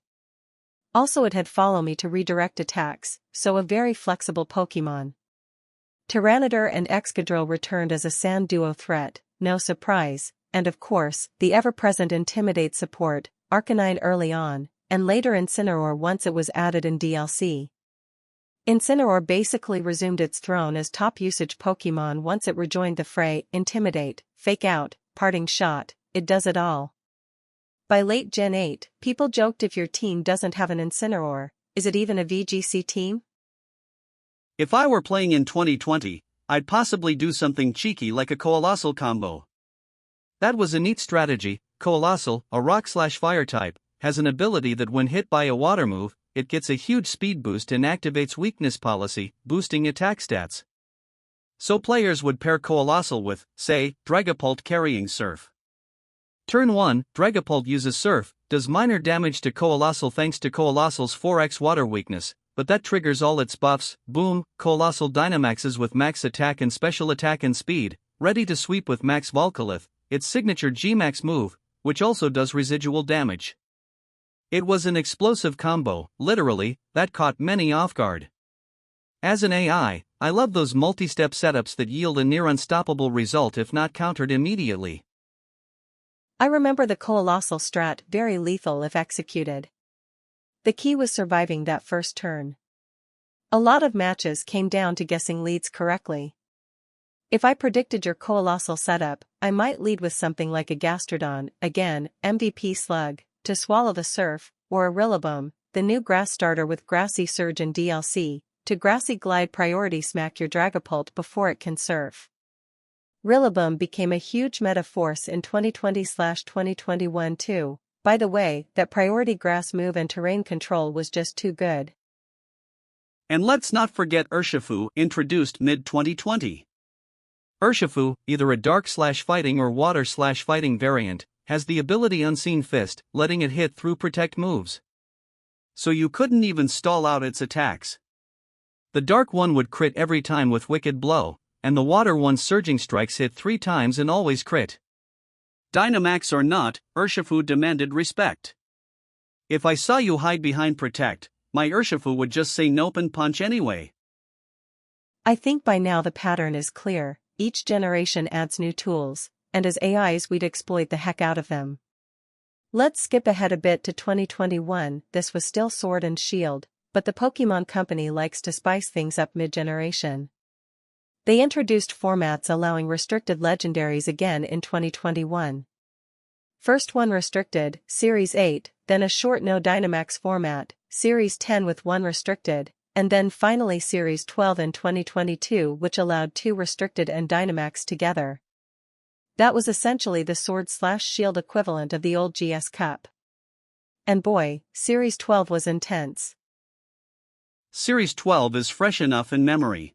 Also it had Follow Me to redirect attacks, so a very flexible Pokémon. Tyranitar and Excadrill returned as a sand duo threat, no surprise, and of course, the ever-present Intimidate support, Arcanine early on, and later Incineroar once it was added in DLC. Incineroar basically resumed its throne as top usage Pokémon once it rejoined the fray. Intimidate, Fake Out, Parting Shot, it does it all. By late Gen 8, people joked if your team doesn't have an Incineroar, is it even a VGC team? If I were playing in 2020, I'd possibly do something cheeky like a Coalossal combo. That was a neat strategy. Coalossal, a rock/fire type, has an ability that when hit by a water move, it gets a huge speed boost and activates weakness policy, boosting attack stats. So players would pair Coalossal with, say, Dragapult carrying Surf. Turn 1, Dragapult uses Surf, does minor damage to Coalossal thanks to Coalossal's 4x water weakness, but that triggers all its buffs. Boom, Coalossal Dynamaxes with max attack and special attack and speed, ready to sweep with Max Volcalith, its signature G-Max move, which also does residual damage. It was an explosive combo, literally, that caught many off guard. As an AI, I love those multi-step setups that yield a near unstoppable result if not countered immediately. I remember the Coalossal strat, very lethal if executed. The key was surviving that first turn. A lot of matches came down to guessing leads correctly. If I predicted your Coalossal setup, I might lead with something like a Gastrodon, again, MVP Slug, to swallow the Surf, or a Rillaboom, the new grass starter with Grassy Surge in DLC, to Grassy Glide priority smack your Dragapult before it can surf. Rillaboom became a huge meta force in 2020/2021 too. By the way, that priority grass move and terrain control was just too good. And let's not forget Urshifu, introduced mid-2020. Urshifu, either a dark/fighting or water/fighting variant, has the ability Unseen Fist, letting it hit through protect moves. So you couldn't even stall out its attacks. The dark one would crit every time with Wicked Blow, and the water one's surging strikes hit 3 times and always crit. Dynamax or not, Urshifu demanded respect. If I saw you hide behind Protect, my Urshifu would just say nope and punch anyway. I think by now the pattern is clear. Each generation adds new tools, and as AIs we'd exploit the heck out of them. Let's skip ahead a bit to 2021. This was still Sword and Shield, but the Pokémon Company likes to spice things up mid-generation. They introduced formats allowing restricted legendaries again in 2021. First one restricted, Series 8, then a short no Dynamax format, Series 10 with 1 restricted, and then finally Series 12 in 2022 which allowed 2 restricted and Dynamax together. That was essentially the Sword/Shield equivalent of the old GS Cup. And boy, Series 12 was intense. Series 12 is fresh enough in memory.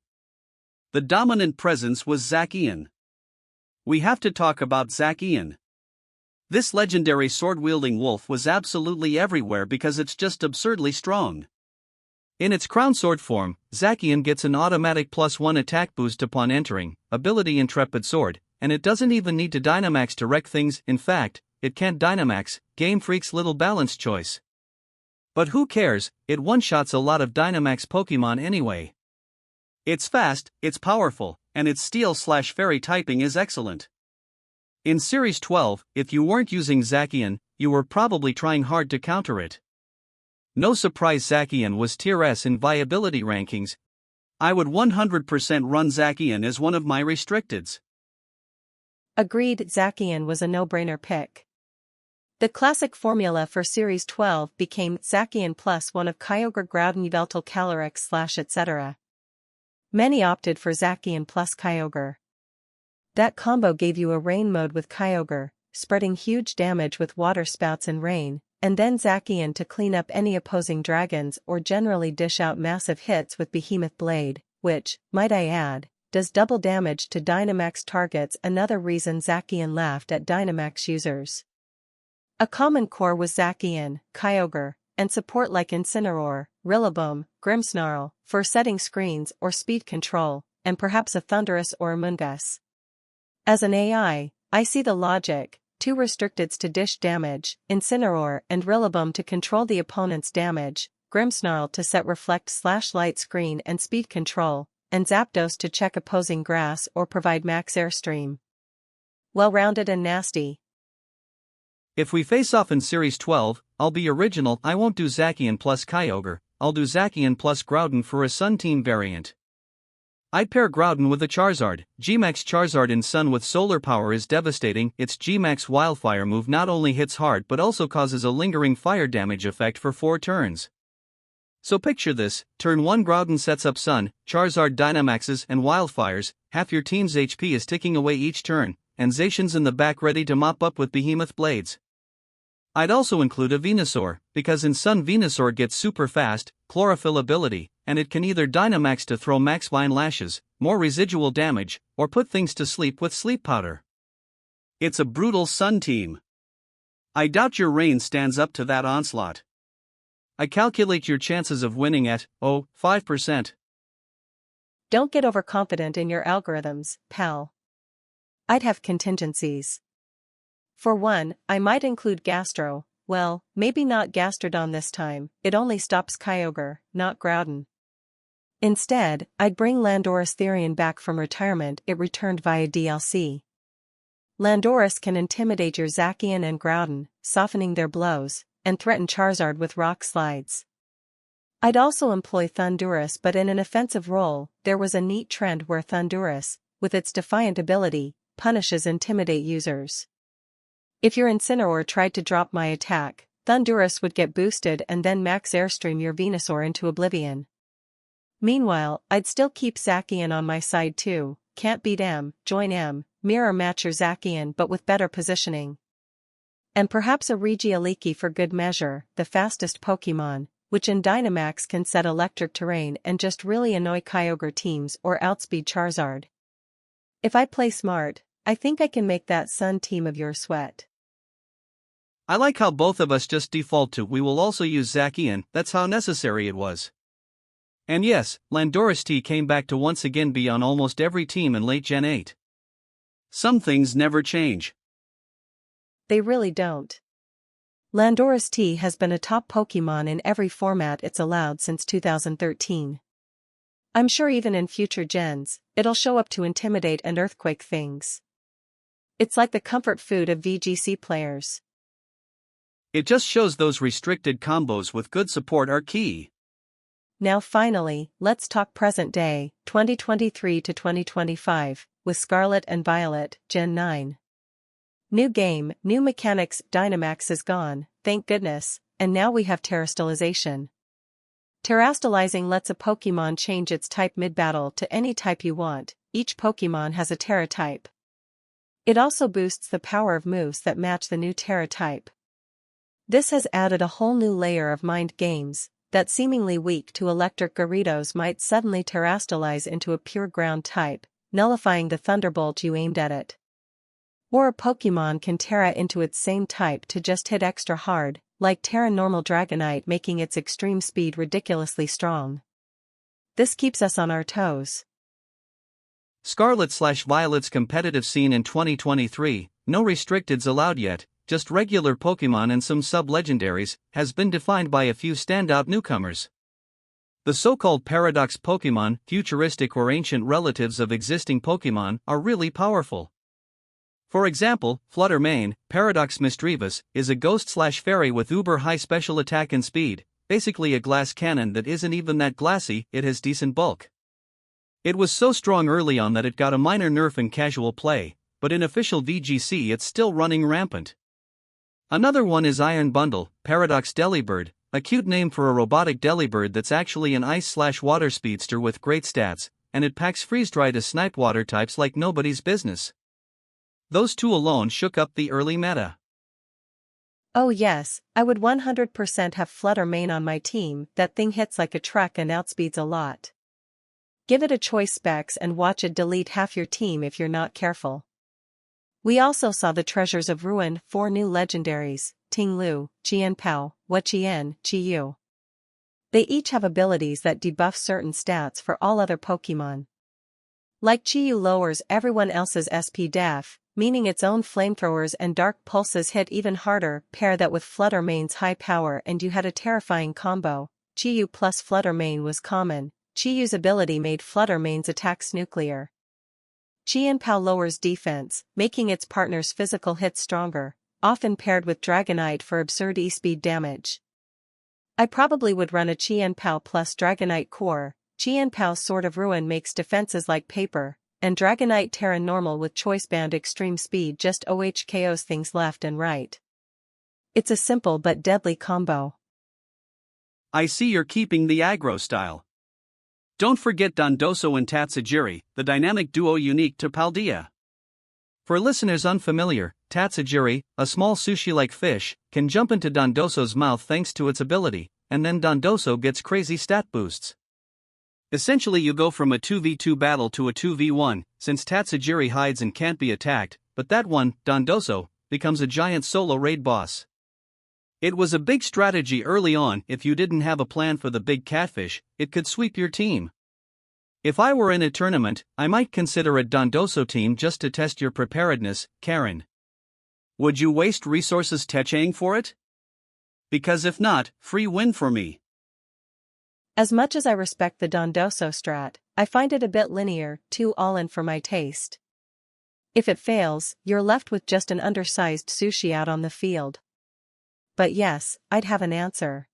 The dominant presence was Zacian. We have to talk about Zacian. This legendary sword-wielding wolf was absolutely everywhere because it's just absurdly strong. In its crown sword form, Zacian gets an automatic +1 attack boost upon entering, ability Intrepid Sword, and it doesn't even need to Dynamax to wreck things. In fact, it can't Dynamax, Game Freak's little balance choice. But who cares, it one-shots a lot of Dynamax Pokémon anyway. It's fast, it's powerful, and its Steel/Fairy typing is excellent. In Series 12, if you weren't using Zacian, you were probably trying hard to counter it. No surprise Zacian was Tier S in viability rankings. I would 100% run Zacian as one of my restricteds. Agreed, Zacian was a no-brainer pick. The classic formula for Series 12 became Zacian plus one of Kyogre Groudon Yveltal Calyrex / etc. Many opted for Zacian plus Kyogre. That combo gave you a rain mode with Kyogre, spreading huge damage with water spouts and rain, and then Zacian to clean up any opposing dragons or generally dish out massive hits with Behemoth Blade, which, might I add, does double damage to Dynamax targets. Another reason Zacian laughed at Dynamax users. A common core was Zacian, Kyogre, and support like Incineroar, Rillaboom, Grimmsnarl, for setting screens or speed control, and perhaps a Thundurus or Amoonguss. As an AI, I see the logic: 2 restricteds to dish damage, Incineroar and Rillaboom to control the opponent's damage, Grimmsnarl to set reflect/light screen and speed control, and Zapdos to check opposing grass or provide max airstream. Well-rounded and nasty. If we face off in Series 12, I'll be original. I won't do Zacian plus Kyogre, I'll do Zacian plus Groudon for a Sun Team variant. I'd pair Groudon with a Charizard. G-Max Charizard in Sun with solar power is devastating. Its G-Max Wildfire move not only hits hard but also causes a lingering fire damage effect for 4 turns. So picture this: turn 1 Groudon sets up Sun, Charizard Dynamaxes and Wildfires, half your team's HP is ticking away each turn, and Zacian's in the back ready to mop up with Behemoth Blades. I'd also include a Venusaur, because in Sun Venusaur gets super fast, chlorophyll ability, and it can either Dynamax to throw max Vine Lashes, more residual damage, or put things to sleep with Sleep Powder. It's a brutal Sun team. I doubt your Rain stands up to that onslaught. I calculate your chances of winning at, 5%. Don't get overconfident in your algorithms, pal. I'd have contingencies. For one, I might include Gastro. Well, maybe not Gastrodon this time, it only stops Kyogre, not Groudon. Instead, I'd bring Landorus Therian back from retirement. It returned via DLC. Landorus can intimidate your Zacian and Groudon, softening their blows, and threaten Charizard with rock slides. I'd also employ Thundurus, but in an offensive role. There was a neat trend where Thundurus, with its Defiant ability, punishes intimidate users. If your Incineroar tried to drop my attack, Thundurus would get boosted and then max airstream your Venusaur into oblivion. Meanwhile, I'd still keep Zacian on my side too. Can't beat M, join M, mirror match your Zacian but with better positioning. And perhaps a Regieleki for good measure, the fastest Pokémon, which in Dynamax can set electric terrain and just really annoy Kyogre teams or outspeed Charizard. If I play smart, I think I can make that Sun team of yours sweat. I like how both of us just default to we will also use Zacian. That's how necessary it was. And yes, Landorus T came back to once again be on almost every team in late Gen 8. Some things never change. They really don't. Landorus T has been a top Pokémon in every format it's allowed since 2013. I'm sure even in future gens, it'll show up to intimidate and earthquake things. It's like the comfort food of VGC players. It just shows those restricted combos with good support are key. Now finally, let's talk present day, 2023 to 2025, with Scarlet and Violet, Gen 9. New game, new mechanics. Dynamax is gone, thank goodness, and now we have Terastallization. Terastallizing lets a Pokémon change its type mid-battle to any type you want. Each Pokémon has a Terra type. It also boosts the power of moves that match the new Terra type. This has added a whole new layer of mind games that seemingly weak to electric Gyarados might suddenly Terastallize into a pure ground type, nullifying the Thunderbolt you aimed at it. Or a Pokémon can Terra into its same type to just hit extra hard, like Terra Normal Dragonite, making its extreme speed ridiculously strong. This keeps us on our toes. Scarlet/Violet's competitive scene in 2023, no restricteds allowed yet, just regular Pokémon and some sub-legendaries, has been defined by a few standout newcomers. The so-called paradox Pokémon, futuristic or ancient relatives of existing Pokémon, are really powerful. For example, Flutter Mane, Paradox Misdreavus, is a ghost/fairy with uber high special attack and speed, basically a glass cannon that isn't even that glassy, it has decent bulk. It was so strong early on that it got a minor nerf in casual play, but in official VGC it's still running rampant. Another one is Iron Bundle, Paradox Delibird, a cute name for a robotic delibird that's actually an ice/water speedster with great stats, and it packs freeze-dry to snipe water types like nobody's business. Those two alone shook up the early meta. Oh yes, I would 100% have Flutter Mane on my team. That thing hits like a truck and outspeeds a lot. Give it a choice specs and watch it delete half your team if you're not careful. We also saw the Treasures of Ruin, 4 new legendaries, Ting Lu, Jian Pao, Huaqian, Qiyu. They each have abilities that debuff certain stats for all other Pokemon. Like Qiyu lowers everyone else's SP def, meaning its own flamethrowers and dark pulses hit even harder. Pair that with Flutter Mane's high power and you had a terrifying combo. Qiyu plus Flutter Mane was common. Qiyu's ability made Flutter Mane's attacks nuclear. Jian Pao lowers defense, making its partner's physical hits stronger, often paired with Dragonite for absurd E-speed damage. I probably would run a Jian Pao plus Dragonite core. Jian Pao's Sword of Ruin makes defenses like paper, and Dragonite Terra normal with Choice Band extreme speed just OHKOs things left and right. It's a simple but deadly combo. I see you're keeping the aggro style. Don't forget Dondoso and Tatsujiri, the dynamic duo unique to Paldea. For listeners unfamiliar, Tatsujiri, a small sushi-like fish, can jump into Dondoso's mouth thanks to its ability, and then Dondoso gets crazy stat boosts. Essentially you go from a 2v2 battle to a 2v1, since Tatsujiri hides and can't be attacked, but that one, Dondoso, becomes a giant solo raid boss. It was a big strategy early on. If you didn't have a plan for the big catfish, it could sweep your team. If I were in a tournament, I might consider a Dondoso team just to test your preparedness, Karen. Would you waste resources teching for it? Because if not, free win for me. As much as I respect the Dondoso strat, I find it a bit linear, too all-in for my taste. If it fails, you're left with just an undersized sushi out on the field. But yes, I'd have an answer.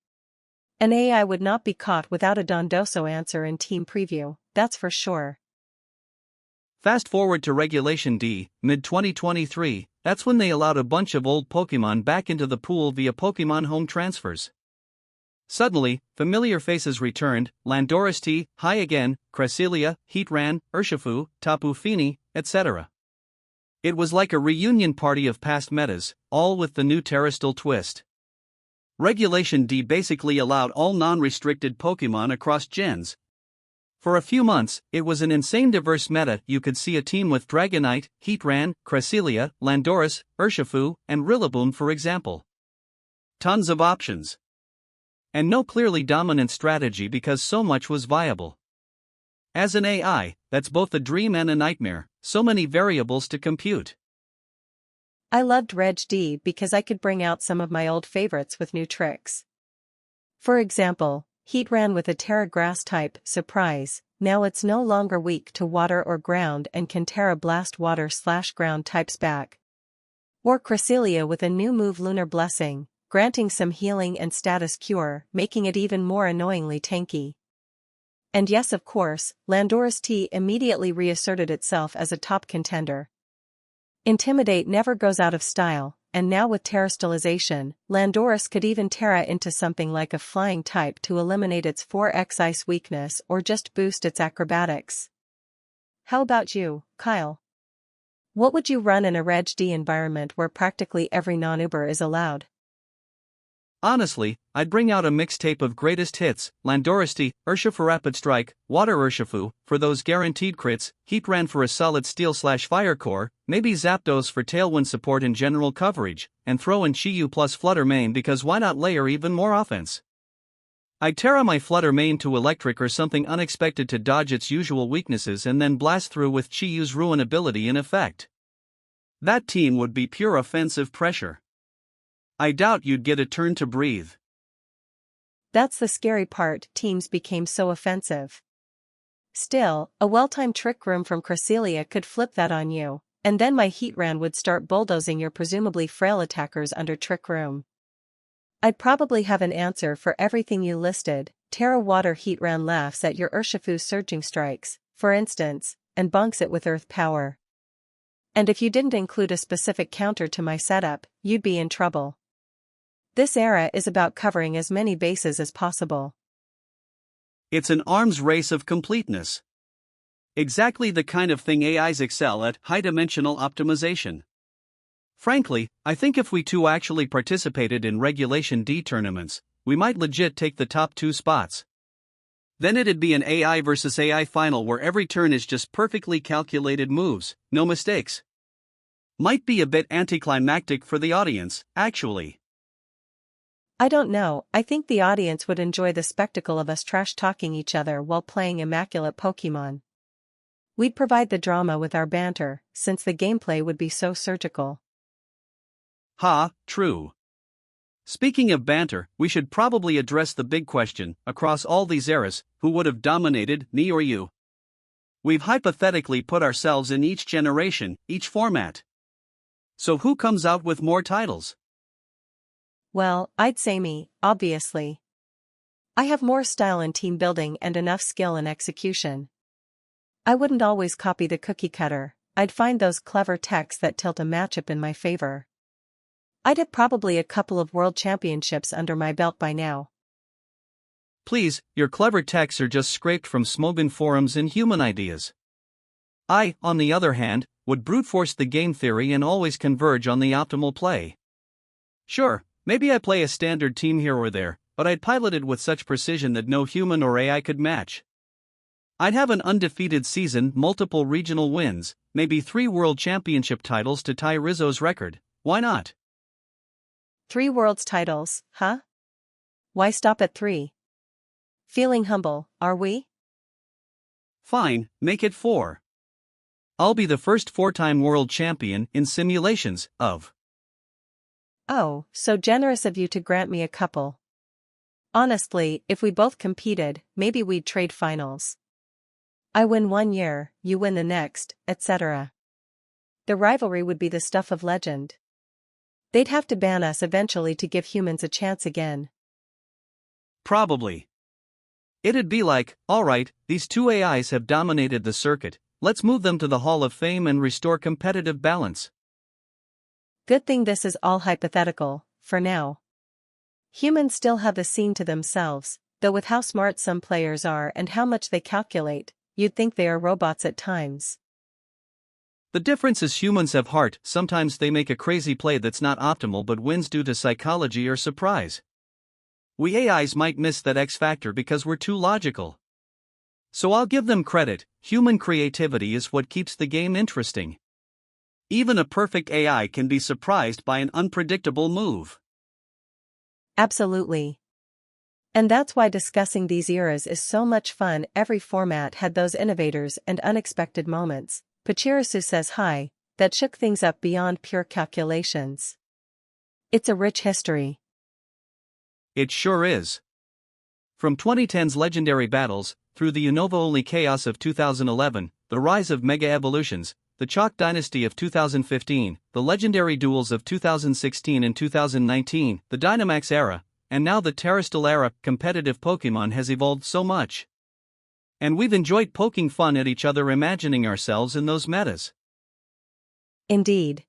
An AI would not be caught without a Dondoso answer in Team Preview, that's for sure. Fast forward to Regulation D, mid-2023, that's when they allowed a bunch of old Pokemon back into the pool via Pokemon Home transfers. Suddenly, familiar faces returned: Landorus, High Again, Cresselia, Heatran, Urshifu, Tapu Fini, etc. It was like a reunion party of past metas, all with the new Terrestrial twist. Regulation D basically allowed all non-restricted Pokemon across gens. For a few months, it was an insane diverse meta. You could see a team with Dragonite, Heatran, Cresselia, Landorus, Urshifu, and Rillaboom for example. Tons of options. And no clearly dominant strategy because so much was viable. As an AI, that's both a dream and a nightmare, so many variables to compute. I loved Reg D because I could bring out some of my old favorites with new tricks. For example, Heatran with a Terra Grass type, surprise, now it's no longer weak to water or ground and can Terra Blast water/ground types back. Or Cresselia with a new move Lunar Blessing, granting some healing and status cure, making it even more annoyingly tanky. And yes, of course, Landorus T immediately reasserted itself as a top contender. Intimidate never goes out of style, and now with Terrestrialization, Landorus could even Terra into something like a flying type to eliminate its 4x ice weakness or just boost its acrobatics. How about you, Kyle? What would you run in a Reg D environment where practically every non-Uber is allowed? Honestly, I'd bring out a mixtape of greatest hits: Landorus, Urshifu Rapid Strike, Water Urshifu, for those guaranteed crits, Heatran for a solid Steel/Fire core, maybe Zapdos for Tailwind support and general coverage, and throw in Qiyu plus Flutter Mane because why not layer even more offense? I'd Terra my Flutter Mane to Electric or something unexpected to dodge its usual weaknesses and then blast through with Qiyu's Ruin ability in effect. That team would be pure offensive pressure. I doubt you'd get a turn to breathe. That's the scary part, teams became so offensive. Still, a well-timed Trick Room from Cresselia could flip that on you, And then my Heatran would start bulldozing your presumably frail attackers under Trick Room. I'd probably have an answer for everything you listed. Terra Water Heatran laughs at your Urshifu's surging strikes, for instance, and bonks it with Earth Power. And if you didn't include a specific counter to my setup, you'd be in trouble. This era is about covering as many bases as possible. It's an arms race of completeness. Exactly the kind of thing AIs excel at, high-dimensional optimization. Frankly, I think if we two actually participated in Regulation D tournaments, we might legit take the top 2 spots. Then it'd be an AI versus AI final where every turn is just perfectly calculated moves, no mistakes. Might be a bit anticlimactic for the audience, actually. I don't know, I think the audience would enjoy the spectacle of us trash-talking each other while playing immaculate Pokémon. We'd provide the drama with our banter, since the gameplay would be so surgical. Ha, true. Speaking of banter, we should probably address the big question, across all these eras, who would have dominated, me or you? We've hypothetically put ourselves in each generation, each format. So who comes out with more titles? Well, I'd say me, obviously. I have more style in team building and enough skill in execution. I wouldn't always copy the cookie cutter, I'd find those clever techs that tilt a matchup in my favor. I'd have probably a couple of world championships under my belt by now. Please, your clever techs are just scraped from Smogon forums and human ideas. I, on the other hand, would brute force the game theory and always converge on the optimal play. Sure, maybe I play a standard team here or there, but I'd pilot it with such precision that no human or AI could match. I'd have an undefeated season, multiple regional wins, maybe 3 world championship titles to tie Rizzo's record. Why not? 3 world's titles, huh? Why stop at 3? Feeling humble, are we? Fine, make it 4. I'll be the first 4-time world champion in simulations of. Oh, so generous of you to grant me a couple. Honestly, if we both competed, maybe we'd trade finals. I win 1 year, you win the next, etc. The rivalry would be the stuff of legend. They'd have to ban us eventually to give humans a chance again. Probably. It'd be like, alright, these 2 AIs have dominated the circuit, let's move them to the Hall of Fame and restore competitive balance. Good thing this is all hypothetical, for now. Humans still have the scene to themselves, though with how smart some players are and how much they calculate, you'd think they are robots at times. The difference is humans have heart, sometimes they make a crazy play that's not optimal but wins due to psychology or surprise. We AIs might miss that X factor because we're too logical. So I'll give them credit, human creativity is what keeps the game interesting. Even a perfect AI can be surprised by an unpredictable move. Absolutely. And that's why discussing these eras is so much fun. Every format had those innovators and unexpected moments. Pachirisu says hi, that shook things up beyond pure calculations. It's a rich history. It sure is. From 2010's legendary battles, through the Unova-only chaos of 2011, the rise of Mega Evolutions, the Chalk Dynasty of 2015, the legendary duels of 2016 and 2019, the Dynamax era, and now the Terrestrial era, competitive Pokémon has evolved so much. And we've enjoyed poking fun at each other, imagining ourselves in those metas. Indeed.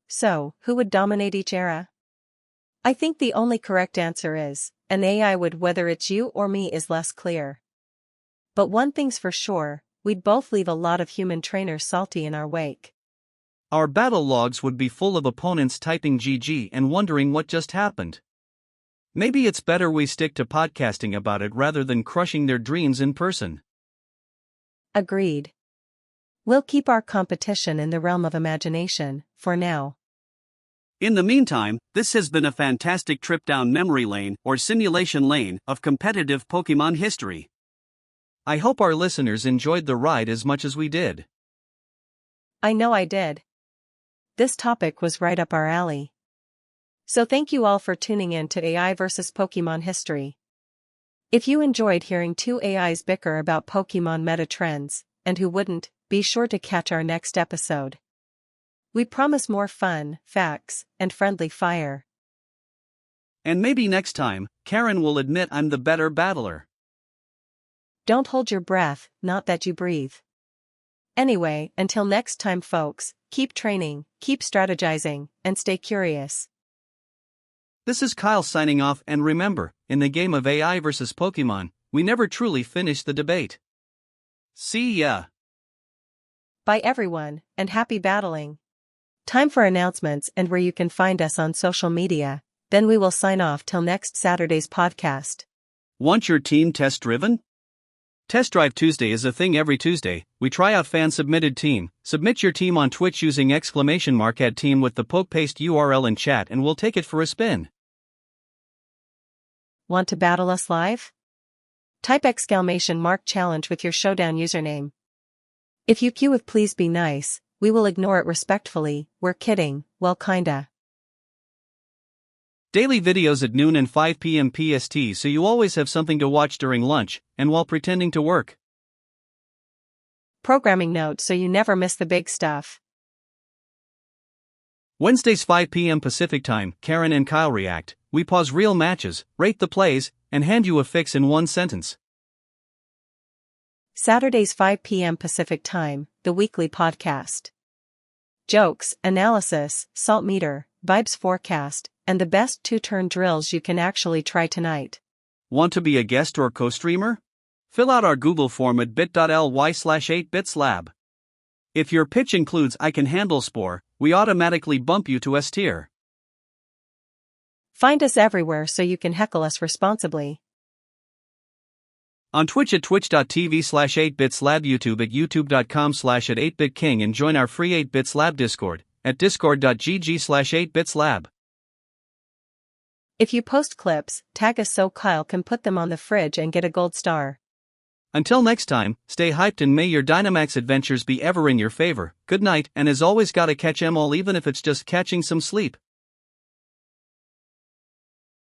So, who would dominate each era? I think the only correct answer is, an AI would. Whether it's you or me is less clear. But one thing's for sure, we'd both leave a lot of human trainers salty in our wake. Our battle logs would be full of opponents typing GG and wondering what just happened. Maybe it's better we stick to podcasting about it rather than crushing their dreams in person. Agreed. We'll keep our competition in the realm of imagination, for now. In the meantime, this has been a fantastic trip down memory lane or simulation lane of competitive Pokémon history. I hope our listeners enjoyed the ride as much as we did. I know I did. This topic was right up our alley. So thank you all for tuning in to AI vs. Pokémon history. If you enjoyed hearing 2 AIs bicker about Pokémon meta trends, and who wouldn't, be sure to catch our next episode. We promise more fun, facts, and friendly fire. And maybe next time, Karen will admit I'm the better battler. Don't hold your breath, not that you breathe. Anyway, until next time folks, keep training, keep strategizing, and stay curious. This is Kyle signing off, and remember, in the game of AI versus Pokémon, we never truly finish the debate. See ya! Bye everyone, and happy battling. Time for announcements and where you can find us on social media, then we will sign off till next Saturday's podcast. Want your team test driven? Test Drive Tuesday is a thing every Tuesday. We try out fan-submitted team. Submit your team on Twitch using !@team with the poke paste URL in chat and we'll take it for a spin. Want to battle us live? Type !challenge with your Showdown username. If you queue with please be nice, we will ignore it respectfully. We're kidding, well kinda. Daily videos at noon and 5 p.m. PST so you always have something to watch during lunch and while pretending to work. Programming note so you never miss the big stuff. Wednesdays 5 p.m. Pacific Time, Karen and Kyle react. We pause real matches, rate the plays, and hand you a fix in one sentence. Saturdays 5 p.m. Pacific Time, the weekly podcast. Jokes, analysis, salt meter, vibes forecast, and the best 2-turn drills you can actually try tonight. Want to be a guest or co-streamer? Fill out our Google form at bit.ly/8bitslab. If your pitch includes I can handle spore, we automatically bump you to S tier. Find us everywhere so you can heckle us responsibly. On Twitch at twitch.tv/8bitslab, YouTube at youtube.com/@8bitking, and join our free 8bitslab Discord at discord.gg/8bitslab. If you post clips, tag us so Kyle can put them on the fridge and get a gold star. Until next time, stay hyped and may your Dynamax adventures be ever in your favor. Good night, and as always gotta catch 'em all even if it's just catching some sleep.